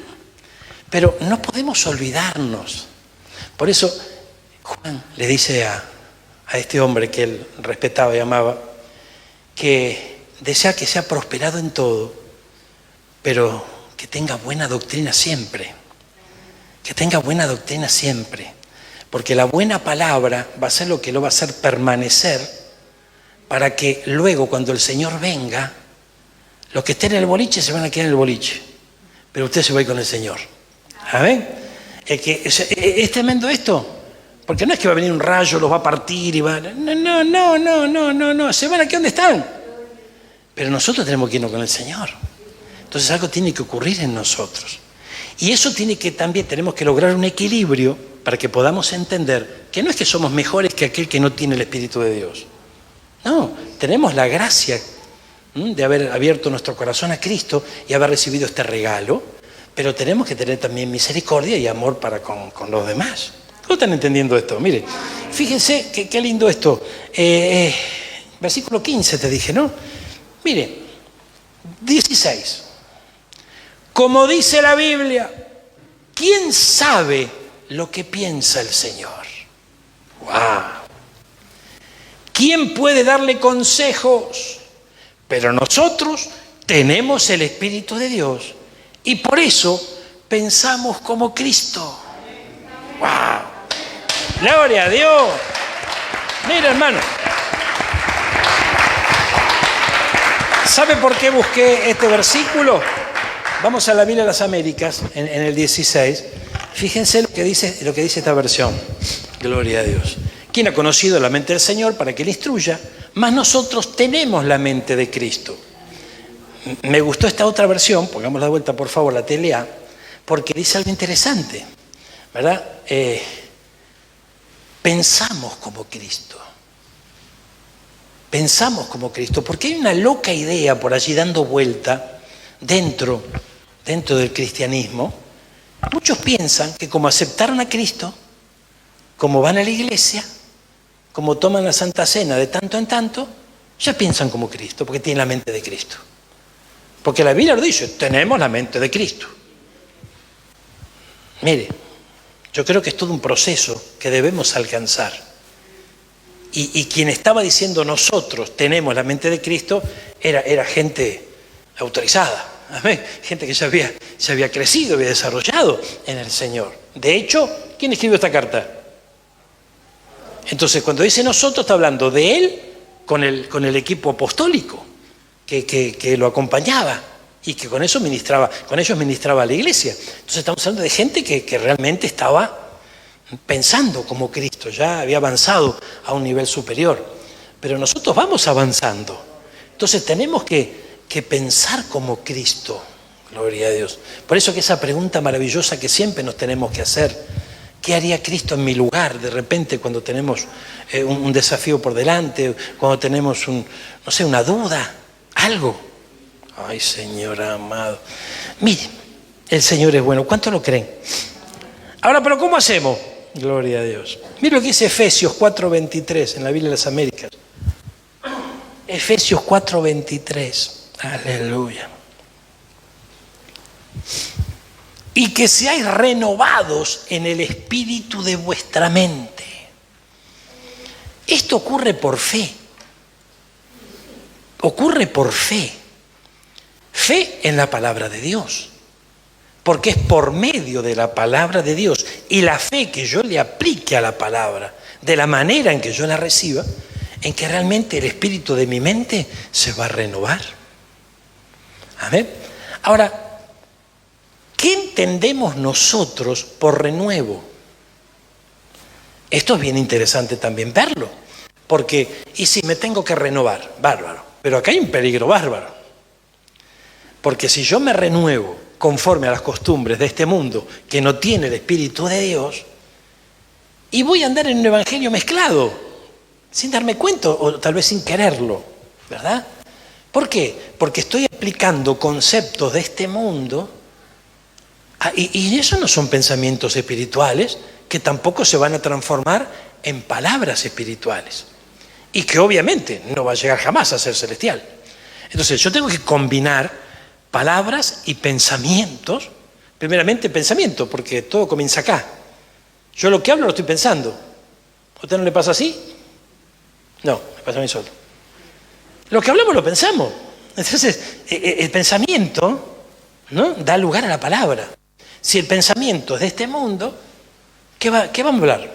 Pero no podemos olvidarnos. Por eso Juan le dice a este hombre que él respetaba y amaba, que desea que sea prosperado en todo, pero que tenga buena doctrina siempre. Que tenga buena doctrina siempre. Porque la buena palabra va a ser lo que lo va a hacer permanecer para que luego, cuando el Señor venga, los que estén en el boliche se van a quedar en el boliche, pero usted se va a ir con el Señor. ¿Saben? Es tremendo esto. Porque no es que va a venir un rayo, los va a partir y va... No. Se van aquí donde están. Pero nosotros tenemos que irnos con el Señor. Entonces algo tiene que ocurrir en nosotros. Y eso tiene que también, tenemos que lograr un equilibrio para que podamos entender que no es que somos mejores que aquel que no tiene el Espíritu de Dios. No, tenemos la gracia de haber abierto nuestro corazón a Cristo y haber recibido este regalo, pero tenemos que tener también misericordia y amor para con los demás. ¿Cómo están entendiendo esto? Mire, fíjense qué lindo esto. Versículo 15 te dije, ¿no? Mire, 16. Como dice la Biblia, ¿quién sabe lo que piensa el Señor? ¡Wow! ¿Quién puede darle consejos? Pero nosotros tenemos el Espíritu de Dios y por eso pensamos como Cristo. ¡Wow! ¡Gloria a Dios! Mira, hermano. ¿Sabe por qué busqué este versículo? Vamos a la Biblia de las Américas, en el 16. Fíjense lo que dice esta versión. Gloria a Dios. ¿Quién ha conocido la mente del Señor para que le instruya? Mas nosotros tenemos la mente de Cristo. Me gustó esta otra versión, pongamos la vuelta por favor, la TLA, porque dice algo interesante, ¿verdad? Pensamos como Cristo. Pensamos como Cristo, porque hay una loca idea por allí dando vuelta dentro del cristianismo. Muchos piensan que como aceptaron a Cristo, como van a la iglesia, como toman la Santa Cena de tanto en tanto, ya piensan como Cristo, porque tienen la mente de Cristo. Porque la Biblia lo dice, tenemos la mente de Cristo. Mire, yo creo que es todo un proceso que debemos alcanzar. Y quien estaba diciendo nosotros tenemos la mente de Cristo era gente autorizada, ¿amén? Gente que ya había crecido, había desarrollado en el Señor. De hecho, ¿quién escribió esta carta? Entonces, cuando dice nosotros, está hablando de él con el equipo apostólico que lo acompañaba y que con ellos ministraba a la iglesia. Entonces, estamos hablando de gente que realmente estaba pensando como Cristo, ya había avanzado a un nivel superior. Pero nosotros vamos avanzando. Entonces, tenemos que pensar como Cristo. Gloria a Dios. Por eso que esa pregunta maravillosa que siempre nos tenemos que hacer, ¿qué haría Cristo en mi lugar? De repente cuando tenemos un desafío por delante, cuando tenemos una duda, algo. Ay, Señor amado. Miren, el Señor es bueno. ¿Cuánto lo creen? Ahora, ¿pero cómo hacemos? Gloria a Dios. Mira lo que dice Efesios 4:23 en la Biblia de las Américas. Efesios 4:23. Aleluya. Y que seáis renovados en el espíritu de vuestra mente. Esto ocurre por fe. Ocurre por fe. Fe en la palabra de Dios. Porque es por medio de la palabra de Dios y la fe que yo le aplique a la palabra, de la manera en que yo la reciba, en que realmente el espíritu de mi mente se va a renovar. Amén. Ahora, ¿qué entendemos nosotros por renuevo? Esto es bien interesante también verlo, porque, ¿y si me tengo que renovar? Bárbaro, pero acá hay un peligro bárbaro, porque si yo me renuevo conforme a las costumbres de este mundo que no tiene el Espíritu de Dios, y voy a andar en un evangelio mezclado, sin darme cuenta o tal vez sin quererlo, ¿verdad? ¿Por qué? Porque estoy aplicando conceptos de este mundo. Y eso no son pensamientos espirituales que tampoco se van a transformar en palabras espirituales y que obviamente no va a llegar jamás a ser celestial. Entonces yo tengo que combinar palabras y pensamientos. Primeramente pensamiento, porque todo comienza acá. Yo lo que hablo lo estoy pensando. ¿A usted no le pasa así? No, me pasa a mí solo. Lo que hablamos lo pensamos. Entonces, el pensamiento, ¿no?, da lugar a la palabra. Si el pensamiento es de este mundo, ¿qué vamos a hablar?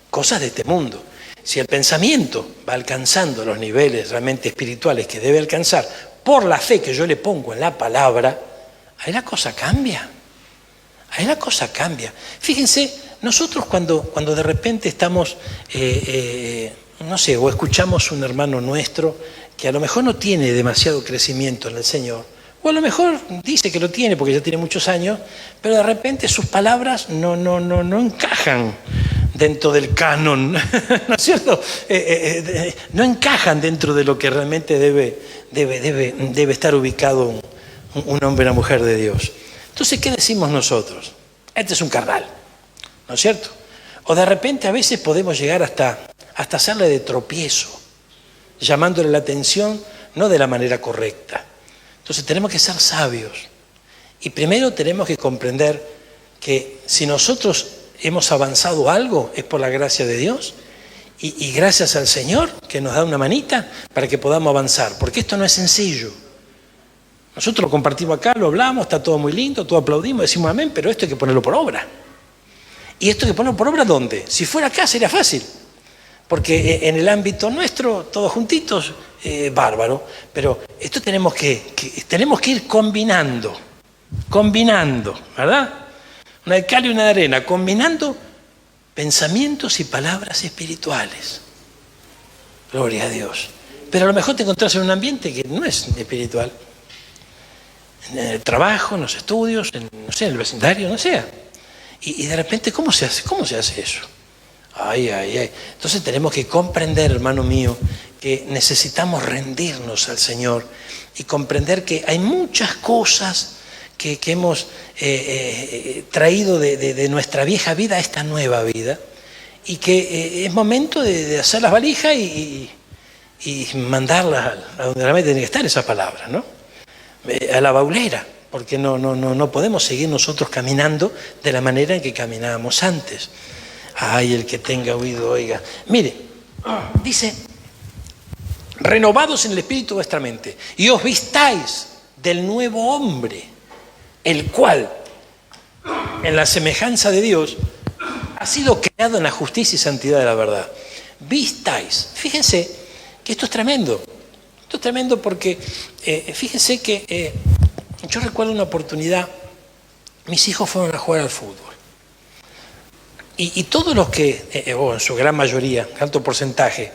Cosas de este mundo. Si el pensamiento va alcanzando los niveles realmente espirituales que debe alcanzar por la fe que yo le pongo en la palabra, ahí la cosa cambia. Ahí la cosa cambia. Fíjense, nosotros cuando de repente estamos, no sé, o escuchamos un hermano nuestro que a lo mejor no tiene demasiado crecimiento en el Señor, o a lo mejor dice que lo tiene porque ya tiene muchos años, pero de repente sus palabras no encajan dentro del canon, ¿no es cierto? No encajan dentro de lo que realmente debe estar ubicado un hombre o una mujer de Dios. Entonces, ¿qué decimos nosotros? Este es un carnal, ¿no es cierto? O de repente a veces podemos llegar hasta hacerle de tropiezo, llamándole la atención no de la manera correcta. Entonces tenemos que ser sabios. Y primero tenemos que comprender que si nosotros hemos avanzado algo es por la gracia de Dios y gracias al Señor que nos da una manita para que podamos avanzar, porque esto no es sencillo. Nosotros lo compartimos acá, lo hablamos, está todo muy lindo, todo aplaudimos, decimos amén, pero esto hay que ponerlo por obra. ¿Y esto hay que ponerlo por obra dónde? Si fuera acá sería fácil, porque en el ámbito nuestro, todos juntitos, bárbaro, pero esto tenemos que ir combinando, ¿verdad? Una de cal y una de arena, combinando pensamientos y palabras espirituales. Gloria a Dios. Pero a lo mejor te encontrás en un ambiente que no es espiritual. En el trabajo, en los estudios, no sé, en el vecindario, no sé. Y de repente, ¿cómo se hace eso? Ay. Entonces tenemos que comprender, hermano mío, que necesitamos rendirnos al Señor y comprender que hay muchas cosas que hemos traído de nuestra vieja vida a esta nueva vida y que es momento de hacer las valijas y mandarlas a donde realmente tienen que estar esas palabras, ¿no? A la baulera, porque no podemos seguir nosotros caminando de la manera en que caminábamos antes. Ay, el que tenga oído, oiga. Mire, dice, renovados en el espíritu de vuestra mente, y os vistáis del nuevo hombre, el cual, en la semejanza de Dios, ha sido creado en la justicia y santidad de la verdad. Vistáis. Fíjense que esto es tremendo. Esto es tremendo porque, fíjense que yo recuerdo una oportunidad, mis hijos fueron a jugar al fútbol. Y todos los que, en su gran mayoría, alto porcentaje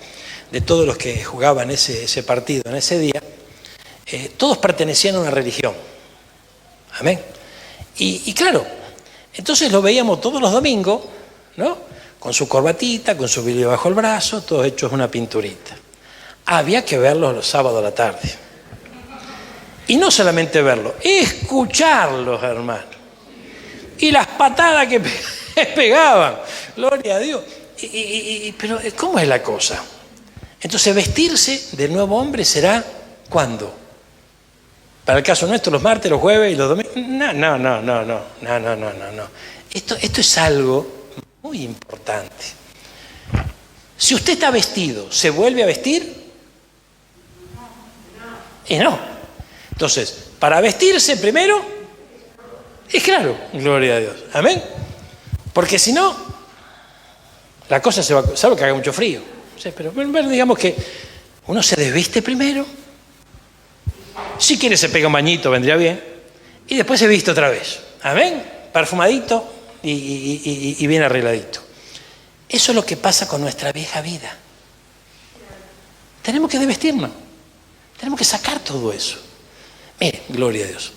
de todos los que jugaban ese partido en ese día, todos pertenecían a una religión. Amén. Y claro, entonces lo veíamos todos los domingos, ¿no? Con su corbatita, con su Biblia bajo el brazo, todos hechos una pinturita. Había que verlos los sábados a la tarde. Y no solamente verlos, escucharlos, hermano. Y las patadas que pegaban. Gloria a Dios. Pero, ¿cómo es la cosa? Entonces, vestirse del nuevo hombre será ¿cuándo? Para el caso nuestro, los martes, los jueves y los domingos. No. Esto es algo muy importante. Si usted está vestido, ¿se vuelve a vestir? Y no. Entonces, para vestirse primero, es claro, gloria a Dios. Amén. Porque si no, la cosa se va, salvo que haga mucho frío. Sí, pero digamos que uno se desviste primero. Si quiere se pega un bañito, vendría bien. Y después se viste otra vez. Amén. Perfumadito y bien arregladito. Eso es lo que pasa con nuestra vieja vida. Tenemos que desvestirnos. Tenemos que sacar todo eso. Mire, gloria a Dios.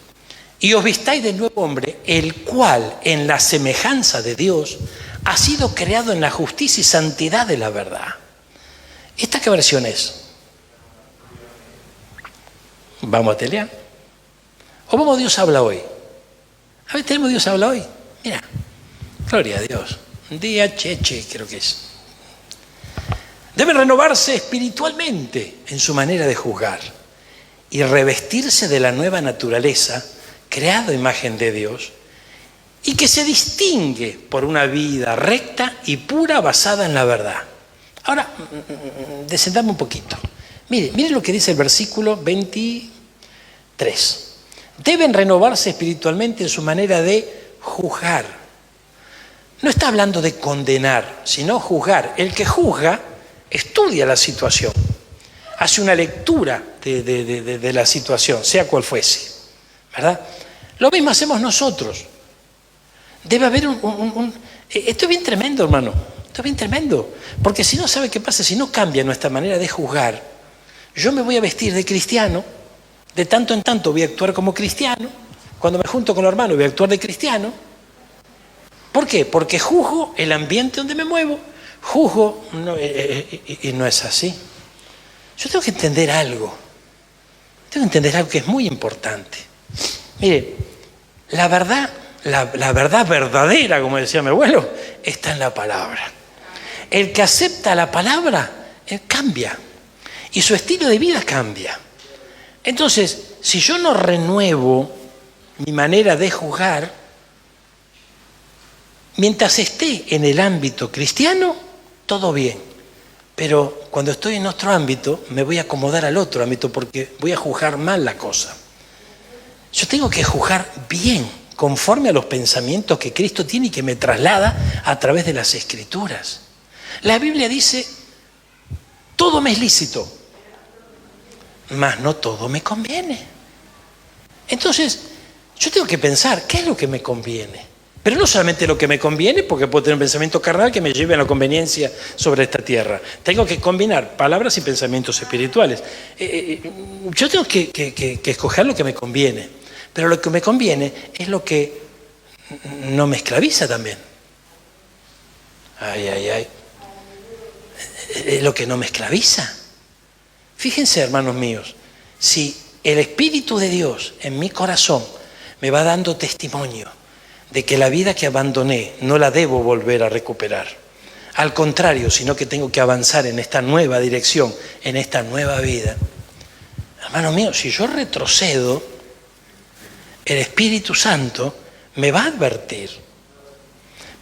Y os vistáis del nuevo hombre, el cual en la semejanza de Dios ha sido creado en la justicia y santidad de la verdad. ¿Esta qué versión es? ¿Vamos a telear? ¿O vamos a Dios habla hoy? A ver, tenemos Dios habla hoy. Mira, gloria a Dios. DHH creo que es. Deben renovarse espiritualmente en su manera de juzgar y revestirse de la nueva naturaleza, creado a imagen de Dios, y que se distingue por una vida recta y pura basada en la verdad. Ahora, descendamos un poquito. Mire lo que dice el versículo 23. Deben renovarse espiritualmente en su manera de juzgar. No está hablando de condenar, sino juzgar. El que juzga estudia la situación, hace una lectura de la situación, sea cual fuese, ¿verdad? Lo mismo hacemos nosotros. Debe haber Esto es bien tremendo, hermano. Esto es bien tremendo. Porque si no, ¿sabe qué pasa? Si no cambia nuestra manera de juzgar, yo me voy a vestir de cristiano, de tanto en tanto voy a actuar como cristiano, cuando me junto con los hermanos voy a actuar de cristiano. ¿Por qué? Porque juzgo el ambiente donde me muevo, juzgo, y no es así. Yo tengo que entender algo. Tengo que entender algo que es muy importante. Mire, la verdad verdadera, como decía mi abuelo, está en la palabra. El que acepta la palabra, él cambia. Y su estilo de vida cambia. Entonces, si yo no renuevo mi manera de juzgar, mientras esté en el ámbito cristiano, todo bien. Pero cuando estoy en otro ámbito, me voy a acomodar al otro ámbito porque voy a juzgar mal la cosa. Yo tengo que juzgar bien, conforme a los pensamientos que Cristo tiene y que me traslada a través de las Escrituras. La Biblia dice, todo me es lícito, mas no todo me conviene. Entonces, yo tengo que pensar, ¿qué es lo que me conviene? Pero no solamente lo que me conviene, porque puedo tener un pensamiento carnal que me lleve a la conveniencia sobre esta tierra. Tengo que combinar palabras y pensamientos espirituales. Yo tengo que escoger lo que me conviene. Pero lo que me conviene es lo que no me esclaviza también. Ay. Es lo que no me esclaviza. Fíjense, hermanos míos, si el Espíritu de Dios en mi corazón me va dando testimonio de que la vida que abandoné no la debo volver a recuperar. Al contrario, sino que tengo que avanzar en esta nueva dirección, en esta nueva vida. Hermanos míos, si yo retrocedo, el Espíritu Santo me va a advertir.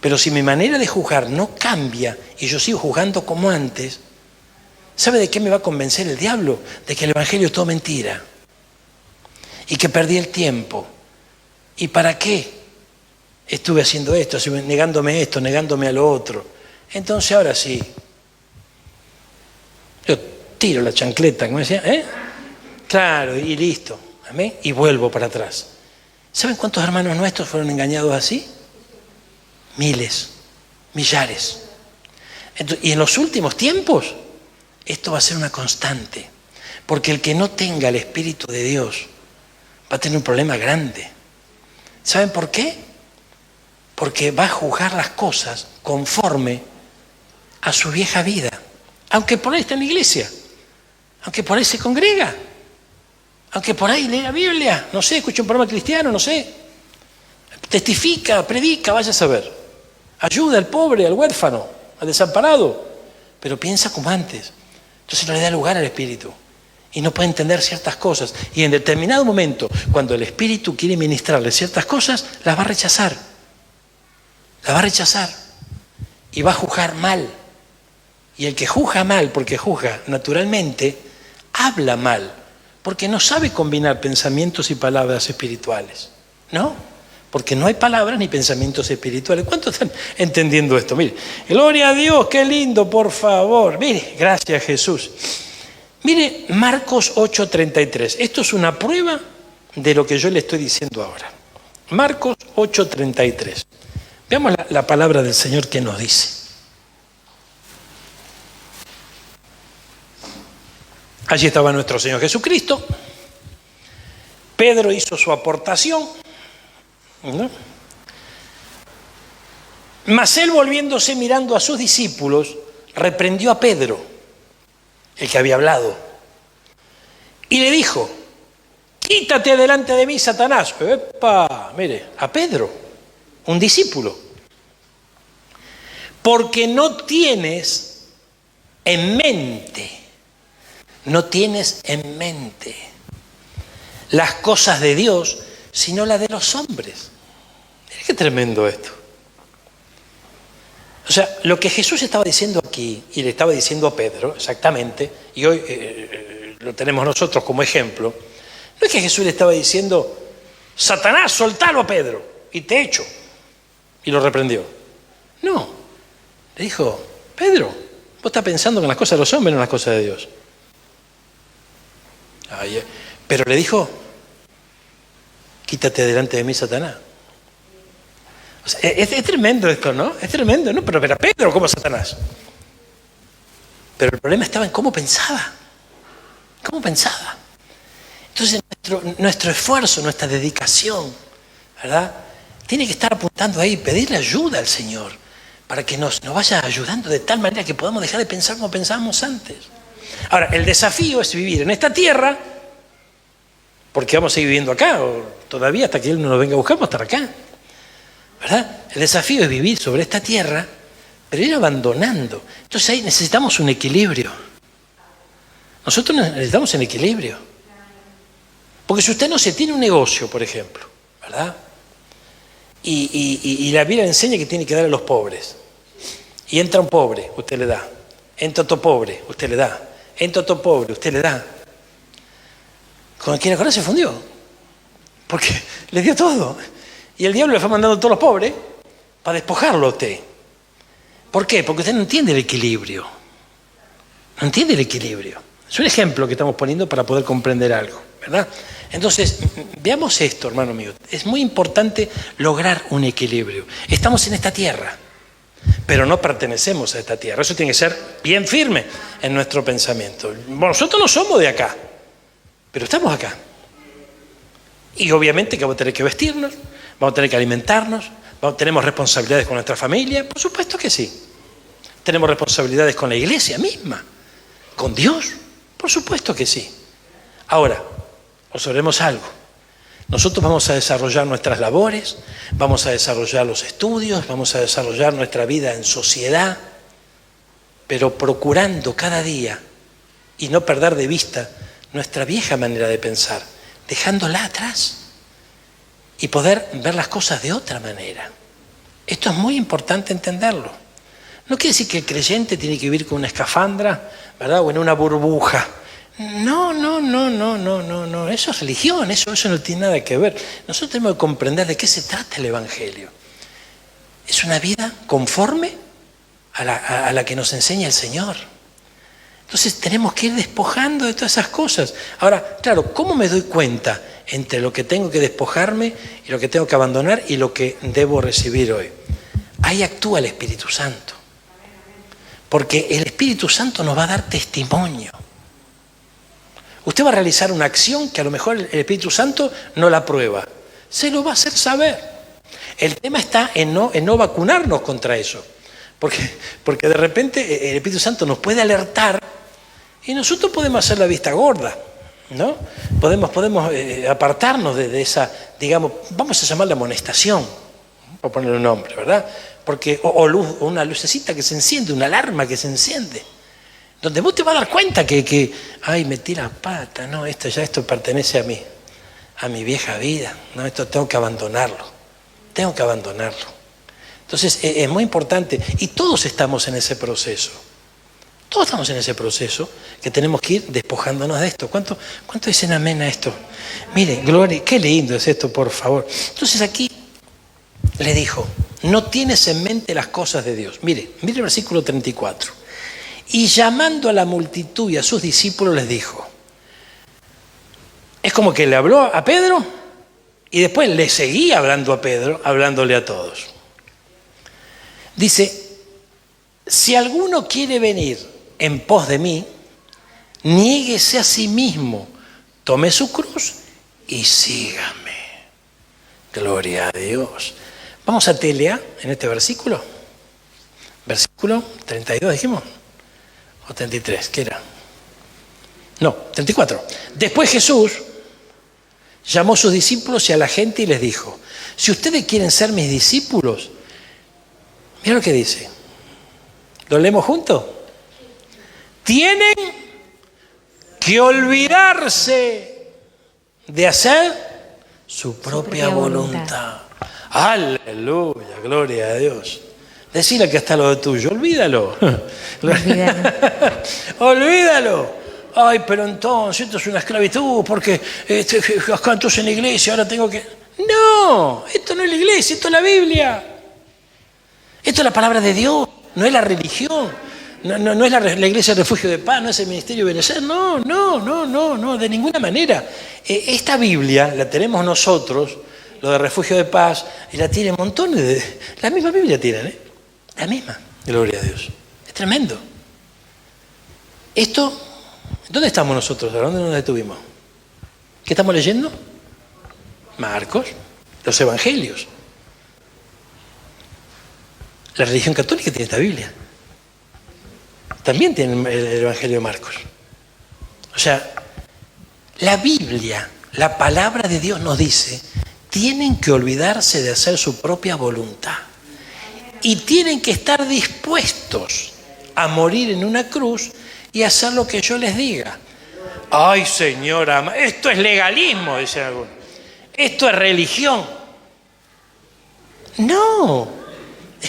Pero si mi manera de juzgar no cambia y yo sigo juzgando como antes, ¿sabe de qué me va a convencer el diablo? De que el Evangelio es todo mentira. Y que perdí el tiempo. ¿Y para qué estuve haciendo esto, negándome a lo otro? Entonces ahora sí, yo tiro la chancleta, como decía, claro, y listo, amén, y vuelvo para atrás. ¿Saben cuántos hermanos nuestros fueron engañados así? Miles, millares. Entonces, y en los últimos tiempos, esto va a ser una constante, porque el que no tenga el Espíritu de Dios va a tener un problema grande. ¿Saben por qué? Porque va a juzgar las cosas conforme a su vieja vida. Aunque por ahí está en la iglesia, aunque por ahí se congrega, aunque por ahí lee la Biblia, no sé, escucha un programa cristiano, no sé, testifica, predica, vaya a saber, ayuda al pobre, al huérfano, al desamparado, pero piensa como antes. Entonces no le da lugar al Espíritu y no puede entender ciertas cosas. Y en determinado momento, cuando el Espíritu quiere ministrarle ciertas cosas, las va a rechazar. La va a rechazar y va a juzgar mal. Y el que juzga mal, porque juzga naturalmente, habla mal, porque no sabe combinar pensamientos y palabras espirituales, ¿no? Porque no hay palabras ni pensamientos espirituales. ¿Cuántos están entendiendo esto? Mire, gloria a Dios, qué lindo, por favor. Mire, gracias Jesús. Mire, Marcos 8:33. Esto es una prueba de lo que yo le estoy diciendo ahora. Marcos 8:33. Veamos la palabra del Señor que nos dice. Allí estaba nuestro Señor Jesucristo. Pedro hizo su aportación, ¿no? Mas él, volviéndose mirando a sus discípulos, reprendió a Pedro, el que había hablado, y le dijo: quítate delante de mí, Satanás. ¡Epa! Mire, a Pedro, un discípulo, porque no tienes en mente las cosas de Dios, sino las de los hombres. Mira qué tremendo esto. O sea, lo que Jesús estaba diciendo aquí, y le estaba diciendo a Pedro, exactamente, y hoy lo tenemos nosotros como ejemplo, no es que Jesús le estaba diciendo, Satanás, soltalo a Pedro, y te echo, y lo reprendió. No, le dijo, Pedro, vos estás pensando en las cosas de los hombres, no en las cosas de Dios. Pero le dijo, quítate delante de mí, Satanás. O sea, es tremendo esto, ¿no? Es tremendo, ¿no? Pero Pedro, ¿cómo Satanás? Pero el problema estaba en cómo pensaba. ¿Cómo pensaba? Entonces nuestro esfuerzo, nuestra dedicación, ¿verdad? Tiene que estar apuntando ahí, pedirle ayuda al Señor, para que nos vaya ayudando de tal manera que podamos dejar de pensar como pensábamos antes. Ahora, el desafío es vivir en esta tierra, porque vamos a seguir viviendo acá, o todavía hasta que Él nos venga a buscar, vamos a estar acá, ¿verdad? El desafío es vivir sobre esta tierra, pero ir abandonando. Entonces ahí necesitamos un equilibrio. Nosotros necesitamos un equilibrio. Porque si usted no se tiene un negocio, por ejemplo, ¿verdad? Y la Biblia enseña que tiene que dar a los pobres. Y entra un pobre, usted le da. Entra otro pobre, usted le da. Entra otro pobre, usted le da. Con quien ahora se fundió. Porque le dio todo. Y el diablo le fue mandando a todos los pobres para despojarlo a usted. ¿Por qué? Porque usted no entiende el equilibrio. No entiende el equilibrio. Es un ejemplo que estamos poniendo para poder comprender algo, ¿verdad? Entonces, veamos esto, hermano mío. Es muy importante lograr un equilibrio. Estamos en esta tierra, pero no pertenecemos a esta tierra. Eso tiene que ser bien firme en nuestro pensamiento. Bueno, nosotros no somos de acá, pero estamos acá. Y obviamente que vamos a tener que vestirnos, vamos a tener que alimentarnos, tenemos responsabilidades con nuestra familia, por supuesto que sí. Tenemos responsabilidades con la iglesia misma, con Dios, por supuesto que sí. Ahora, observemos algo. Nosotros vamos a desarrollar nuestras labores, vamos a desarrollar los estudios, vamos a desarrollar nuestra vida en sociedad, pero procurando cada día y no perder de vista nuestra vieja manera de pensar, dejándola atrás y poder ver las cosas de otra manera. Esto es muy importante entenderlo. No quiere decir que el creyente tiene que vivir con una escafandra, ¿verdad? O en una burbuja. No. Eso es religión, eso no tiene nada que ver. Nosotros tenemos que comprender de qué se trata el Evangelio. Es una vida conforme a la que nos enseña el Señor. Entonces tenemos que ir despojando de todas esas cosas. Ahora, claro, ¿cómo me doy cuenta entre lo que tengo que despojarme y lo que tengo que abandonar y lo que debo recibir hoy? Ahí actúa el Espíritu Santo. Porque el Espíritu Santo nos va a dar testimonio. Usted va a realizar una acción que a lo mejor el Espíritu Santo no la aprueba. Se lo va a hacer saber. El tema está en no vacunarnos contra eso. Porque de repente el Espíritu Santo nos puede alertar y nosotros podemos hacer la vista gorda, ¿no? Podemos apartarnos de esa, digamos, vamos a llamarla amonestación, por poner un nombre, ¿verdad? Porque, o una lucecita que se enciende, una alarma que se enciende, donde vos te vas a dar cuenta que ay, metí la pata, no, esto pertenece a mi vieja vida, no, esto tengo que abandonarlo. Entonces es muy importante, y todos estamos en ese proceso. Todos estamos en ese proceso que tenemos que ir despojándonos de esto. ¿Cuánto dicen amén a esto? Mire, gloria, qué lindo es esto, por favor. Entonces aquí le dijo, no tienes en mente las cosas de Dios. Mire el versículo 34. Y llamando a la multitud y a sus discípulos les dijo, es como que le habló a Pedro y después le seguía hablando a Pedro, hablándole a todos. Dice, si alguno quiere venir en pos de mí, niéguese a sí mismo, tome su cruz y sígame. Gloria a Dios. Vamos a telear en este versículo. Versículo 32 dijimos. O 33, ¿qué era? No, 34. Después Jesús llamó a sus discípulos y a la gente y les dijo, si ustedes quieren ser mis discípulos, mira lo que dice. ¿Lo leemos juntos? Tienen que olvidarse de hacer su propia voluntad. Aleluya, gloria a Dios. Decile que está lo de tuyo, olvídalo. Olvídalo. Ay, pero entonces esto es una esclavitud porque acá entonces en la iglesia ahora tengo que... No, esto no es la iglesia, esto es la Biblia. Esto es la palabra de Dios, no es la religión. No es la iglesia Refugio de Paz, no es el ministerio de Benecer. No, de ninguna manera. Esta Biblia la tenemos nosotros, lo de Refugio de Paz, y la tienen montones de... La misma Biblia tienen, ¿eh? La misma, gloria a Dios. Es tremendo. Esto, ¿dónde estamos nosotros? ¿Dónde nos detuvimos? ¿Qué estamos leyendo? Marcos, los evangelios. La religión católica tiene esta Biblia. También tiene el evangelio de Marcos. O sea, la Biblia, la palabra de Dios nos dice, tienen que olvidarse de hacer su propia voluntad. Y tienen que estar dispuestos a morir en una cruz y hacer lo que yo les diga. Ay, señora, esto es legalismo, dicen algunos. Esto es religión. No,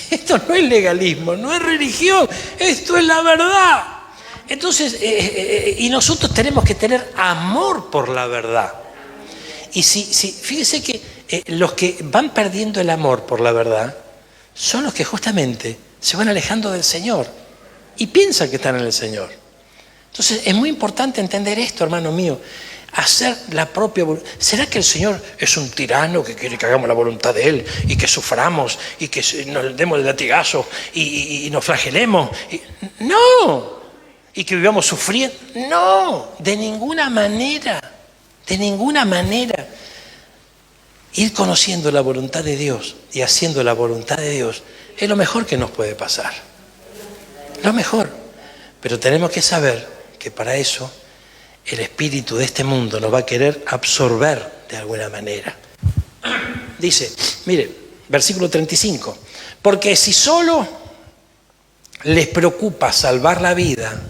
esto no es legalismo, no es religión, esto es la verdad. Entonces, y nosotros tenemos que tener amor por la verdad. Y fíjese que los que van perdiendo el amor por la verdad son los que justamente se van alejando del Señor y piensan que están en el Señor. Entonces es muy importante entender esto, hermano mío, hacer la propia voluntad. ¿Será que el Señor es un tirano que quiere que hagamos la voluntad de Él y que suframos y que nos demos el latigazo y nos flagelemos? No, y que vivamos sufriendo. No, de ninguna manera, de ninguna manera. Ir conociendo la voluntad de Dios y haciendo la voluntad de Dios es lo mejor que nos puede pasar. Lo mejor. Pero tenemos que saber que para eso el espíritu de este mundo nos va a querer absorber de alguna manera. Dice, mire, versículo 35. Porque si solo les preocupa salvar la vida,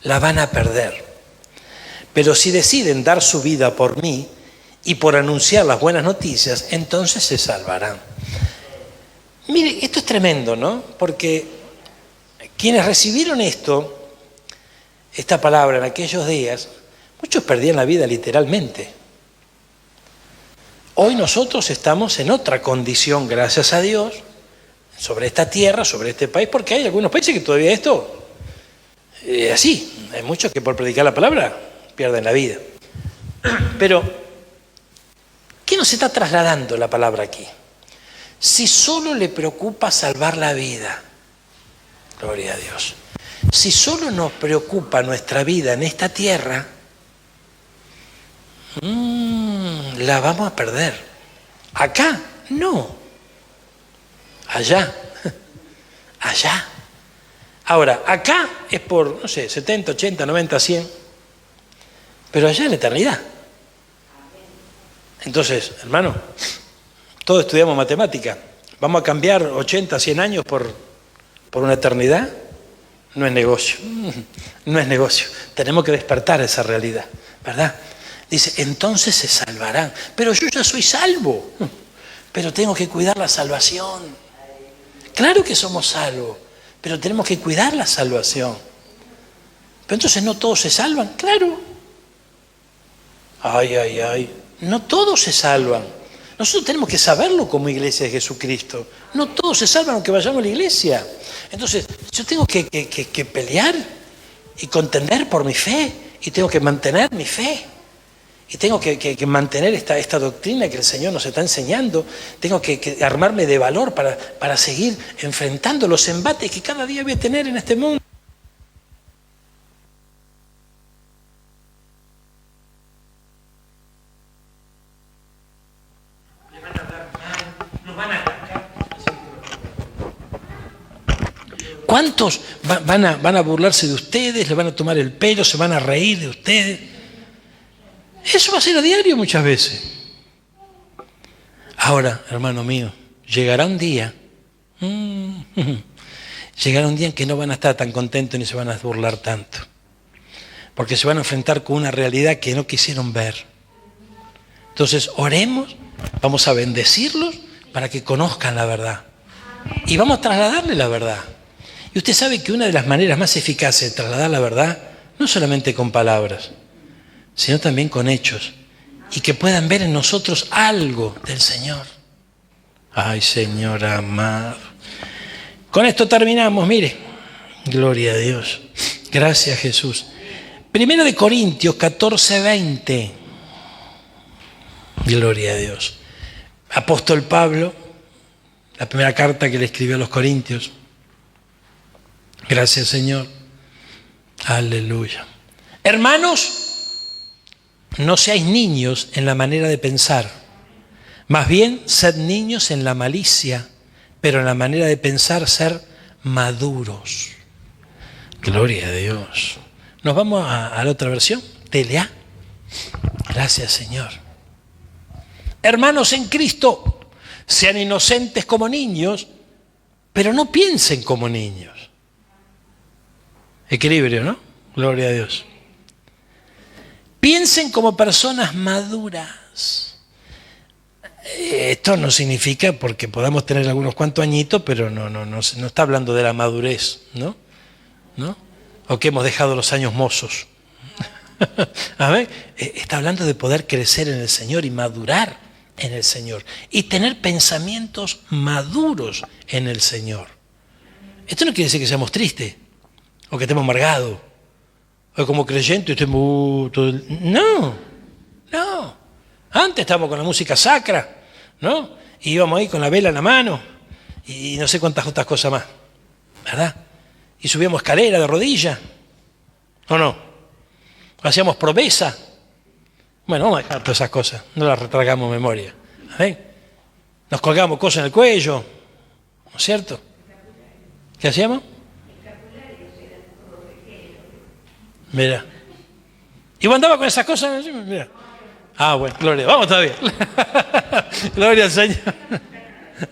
la van a perder. Pero si deciden dar su vida por mí, y por anunciar las buenas noticias, entonces se salvarán. Mire, esto es tremendo, ¿no? Porque quienes recibieron esta palabra en aquellos días, muchos perdían la vida literalmente. Hoy nosotros estamos en otra condición, gracias a Dios, sobre esta tierra, sobre este país, porque hay algunos países que todavía esto es así. Hay muchos que por predicar la palabra pierden la vida. Pero ¿qué nos está trasladando la palabra aquí? Si solo le preocupa salvar la vida, gloria a Dios. Si solo nos preocupa nuestra vida en esta tierra, la vamos a perder. Acá, no. Allá. Allá. Ahora, acá es por, no sé, 70, 80, 90, 100. Pero allá es la eternidad. Entonces, hermano, todos estudiamos matemática. ¿Vamos a cambiar 80, 100 años por una eternidad? No es negocio. No es negocio. Tenemos que despertar esa realidad, ¿verdad? Dice, entonces se salvarán. Pero yo ya soy salvo. Pero tengo que cuidar la salvación. Claro que somos salvos, pero tenemos que cuidar la salvación. Pero entonces no todos se salvan. Claro. Ay. No todos se salvan. Nosotros tenemos que saberlo como iglesia de Jesucristo. No todos se salvan aunque vayamos a la iglesia. Entonces, yo tengo que pelear y contender por mi fe. Y tengo que mantener mi fe. Y tengo que mantener esta doctrina que el Señor nos está enseñando. Tengo que armarme de valor para seguir enfrentando los embates que cada día voy a tener en este mundo. ¿Cuántos van a burlarse de ustedes, le van a tomar el pelo, se van a reír de ustedes? Eso va a ser a diario muchas veces. Ahora, hermano mío, llegará un día en que no van a estar tan contentos ni se van a burlar tanto. Porque se van a enfrentar con una realidad que no quisieron ver. Entonces, oremos, vamos a bendecirlos para que conozcan la verdad. Y vamos a trasladarle la verdad. Y usted sabe que una de las maneras más eficaces de trasladar la verdad, no solamente con palabras, sino también con hechos. Y que puedan ver en nosotros algo del Señor. Ay, Señor amado. Con esto terminamos, mire. Gloria a Dios. Gracias, Jesús. 1 Corintios 14:20. Gloria a Dios. Apóstol Pablo, la primera carta que le escribió a los Corintios. Gracias, Señor. Aleluya. Hermanos, no seáis niños en la manera de pensar. Más bien, sed niños en la malicia, pero en la manera de pensar, ser maduros. Gloria a Dios. Nos vamos a la otra versión. TLA. Gracias, Señor. Hermanos en Cristo, sean inocentes como niños, pero no piensen como niños. Equilibrio, ¿no? Gloria a Dios. Piensen como personas maduras. Esto no significa porque podamos tener algunos cuantos añitos, pero no está hablando de la madurez, ¿no? O que hemos dejado los años mozos. A ver, está hablando de poder crecer en el Señor y madurar en el Señor y tener pensamientos maduros en el Señor. Esto no quiere decir que seamos tristes o que estemos amargados o que como creyentes estemos no. Antes estábamos con la música sacra, ¿no? Y íbamos ahí con la vela en la mano y no sé cuántas otras cosas más, ¿verdad? Y subíamos escalera de rodillas, ¿o no? Hacíamos promesa. Bueno, vamos a dejar todas esas cosas, no las retragamos memoria. ¿Ven? Nos colgamos cosas en el cuello, ¿no es cierto? ¿Qué hacíamos? Mira. Y vos andabas con esas cosas, mira. Ah, bueno, gloria, vamos todavía. Gloria al Señor.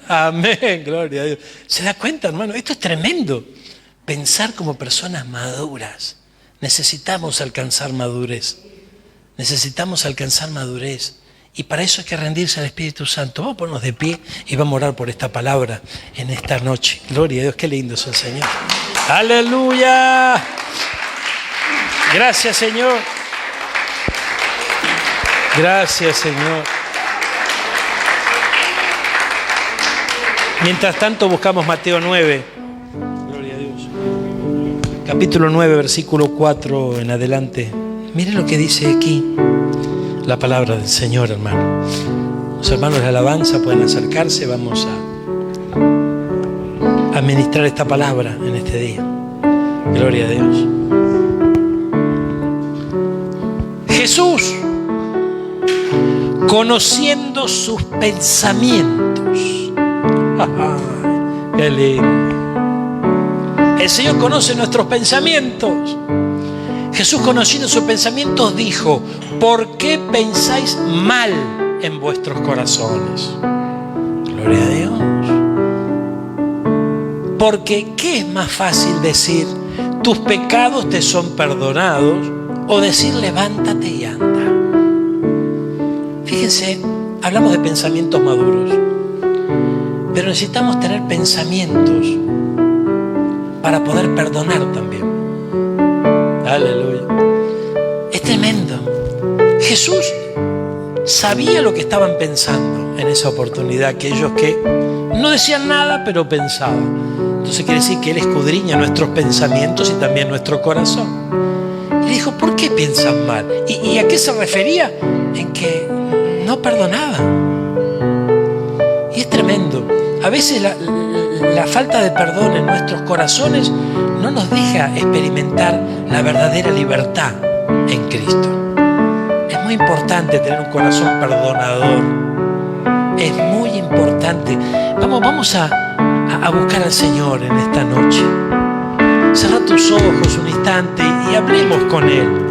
Amén, gloria a Dios. ¿Se da cuenta, hermano? Esto es tremendo. Pensar como personas maduras. Necesitamos alcanzar madurez. Necesitamos alcanzar madurez. Y para eso hay que rendirse al Espíritu Santo. Vamos a ponernos de pie y vamos a orar por esta palabra en esta noche. Gloria a Dios, qué lindo es el Señor. ¡Aleluya! Gracias, Señor. Gracias, Señor. Mientras tanto buscamos Mateo 9. Gloria a Dios. Capítulo 9, versículo 4 en adelante. Mire lo que dice aquí la palabra del Señor, hermano. Los hermanos de alabanza pueden acercarse. Vamos a ministrar esta palabra en este día. Gloria a Dios. Jesús, conociendo sus pensamientos. ¡Qué lindo! El Señor conoce nuestros pensamientos. Jesús, conociendo sus pensamientos, dijo: ¿por qué pensáis mal en vuestros corazones? Gloria a Dios. Porque ¿qué es más fácil decir tus pecados te son perdonados o decir levántate y anda? Fíjense, hablamos de pensamientos maduros, pero necesitamos tener pensamientos para poder perdonar también. Aleluya. Es tremendo. Jesús sabía lo que estaban pensando en esa oportunidad, aquellos que no decían nada pero pensaban. Entonces quiere decir que Él escudriña nuestros pensamientos y también nuestro corazón. Y dijo: ¿por qué piensan mal? ¿Y a qué se refería? En que no perdonaban. Y es tremendo. A veces la falta de perdón en nuestros corazones no nos deja experimentar la verdadera libertad en Cristo. Es muy importante tener un corazón perdonador. Es muy importante. Vamos a buscar al Señor en esta noche. Cerra tus ojos un instante y hablemos con Él.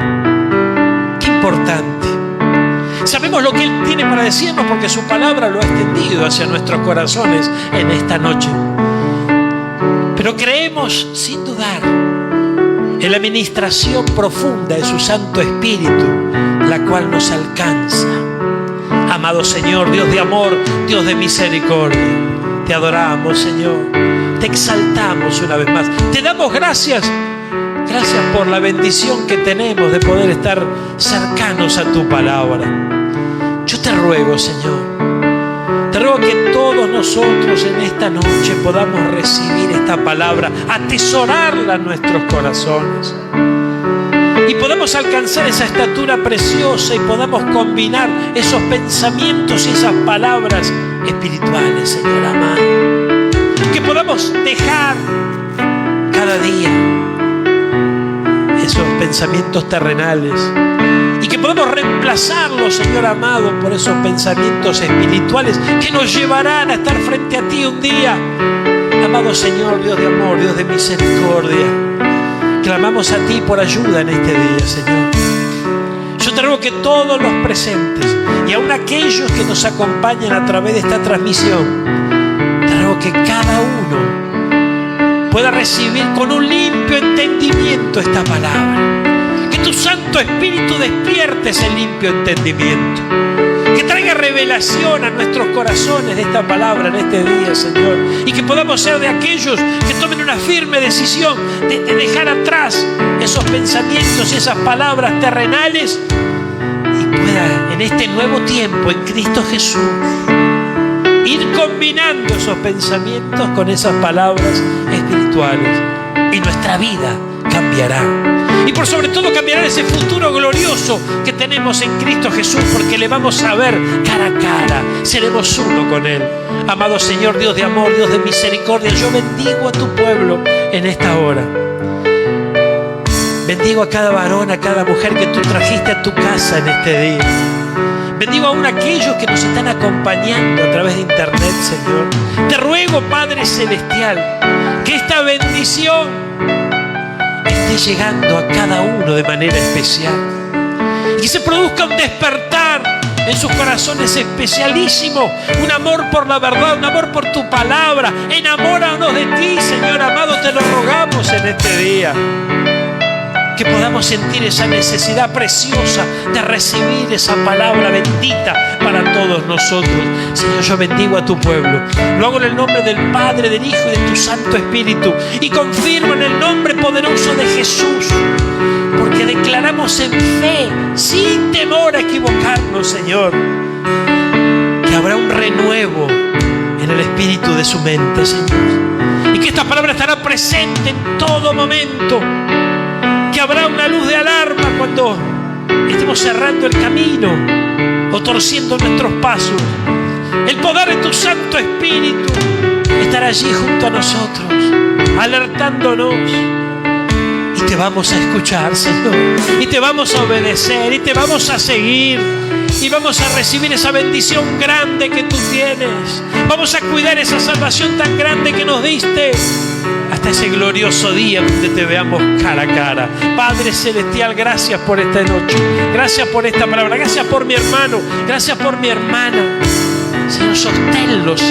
Qué importante. Sabemos lo que Él tiene para decirnos porque su palabra lo ha extendido hacia nuestros corazones en esta noche. Pero creemos, sin dudar, en la ministración profunda de su Santo Espíritu, la cual nos alcanza Amado Señor, Dios de amor, Dios de misericordia, te adoramos, Señor. Te exaltamos una vez más. Te damos gracias. Gracias por la bendición que tenemos de poder estar cercanos a tu palabra. Yo te ruego, Señor, te ruego que todos nosotros en esta noche podamos recibir esta palabra, atesorarla en nuestros corazones y podamos alcanzar esa estatura preciosa y podamos combinar esos pensamientos y esas palabras espirituales, Señor amado. Que podamos dejar cada día esos pensamientos terrenales y que podamos reemplazarlos, Señor amado, por esos pensamientos espirituales que nos llevarán a estar frente a ti un día. Amado Señor, Dios de amor, Dios de misericordia, clamamos a ti por ayuda en este día, Señor. Yo te ruego que todos los presentes y aun aquellos que nos acompañan a través de esta transmisión, te ruego que cada uno pueda recibir con un limpio entendimiento esta palabra. Que tu Santo Espíritu despierte ese limpio entendimiento. Que traiga revelación a nuestros corazones de esta palabra en este día, Señor. Y que podamos ser de aquellos que tomen una firme decisión de dejar atrás esos pensamientos y esas palabras terrenales y pueda en este nuevo tiempo en Cristo Jesús ir combinando esos pensamientos con esas palabras espirituales y nuestra vida cambiará. Y por sobre todo cambiará ese futuro glorioso que tenemos en Cristo Jesús, porque le vamos a ver cara a cara, seremos uno con Él. Amado Señor, Dios de amor, Dios de misericordia, yo bendigo a tu pueblo en esta hora. Bendigo a cada varón, a cada mujer que tú trajiste a tu casa en este día. Bendigo aún a aquellos que nos están acompañando a través de internet, Señor. Te ruego, Padre Celestial, que esta bendición esté llegando a cada uno de manera especial. Y que se produzca un despertar en sus corazones especialísimo. Un amor por la verdad, un amor por tu palabra. Enamóranos de ti, Señor amado, te lo rogamos en este día. Que podamos sentir esa necesidad preciosa de recibir esa palabra bendita para todos nosotros. Señor, yo bendigo a tu pueblo. Lo hago en el nombre del Padre, del Hijo y de tu Santo Espíritu. Y confirmo en el nombre poderoso de Jesús. Porque declaramos en fe, sin temor a equivocarnos, Señor, que habrá un renuevo en el espíritu de su mente, Señor. Y que esta palabra estará presente en todo momento. Que habrá una luz de alarma cuando estemos cerrando el camino o torciendo nuestros pasos. El poder de tu Santo Espíritu estará allí junto a nosotros, alertándonos. Y te vamos a escuchar, Señor. Y te vamos a obedecer. Y te vamos a seguir. Y vamos a recibir esa bendición grande que tú tienes. Vamos a cuidar esa salvación tan grande que nos diste. Hasta ese glorioso día donde te veamos cara a cara. Padre Celestial, gracias por esta noche. Gracias por esta palabra. Gracias por mi hermano. Gracias por mi hermana. Señor, sosténlos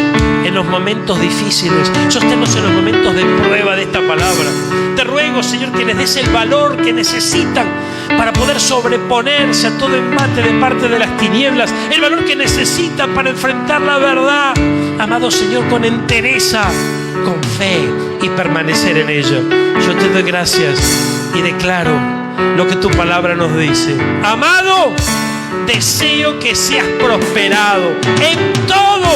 en los momentos difíciles. Sosténlos en los momentos de prueba de esta palabra. Te ruego, Señor, que les des el valor que necesitan para poder sobreponerse a todo embate de parte de las tinieblas. El valor que necesitan para enfrentar la verdad. Amado Señor, con entereza, con fe y permanecer en ello. Yo te doy gracias y declaro lo que tu palabra nos dice. Amado, deseo que seas prosperado en todo,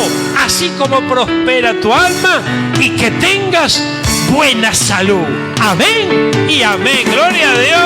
así como prospera tu alma, y que tengas buena salud. Amén y amén. Gloria a Dios.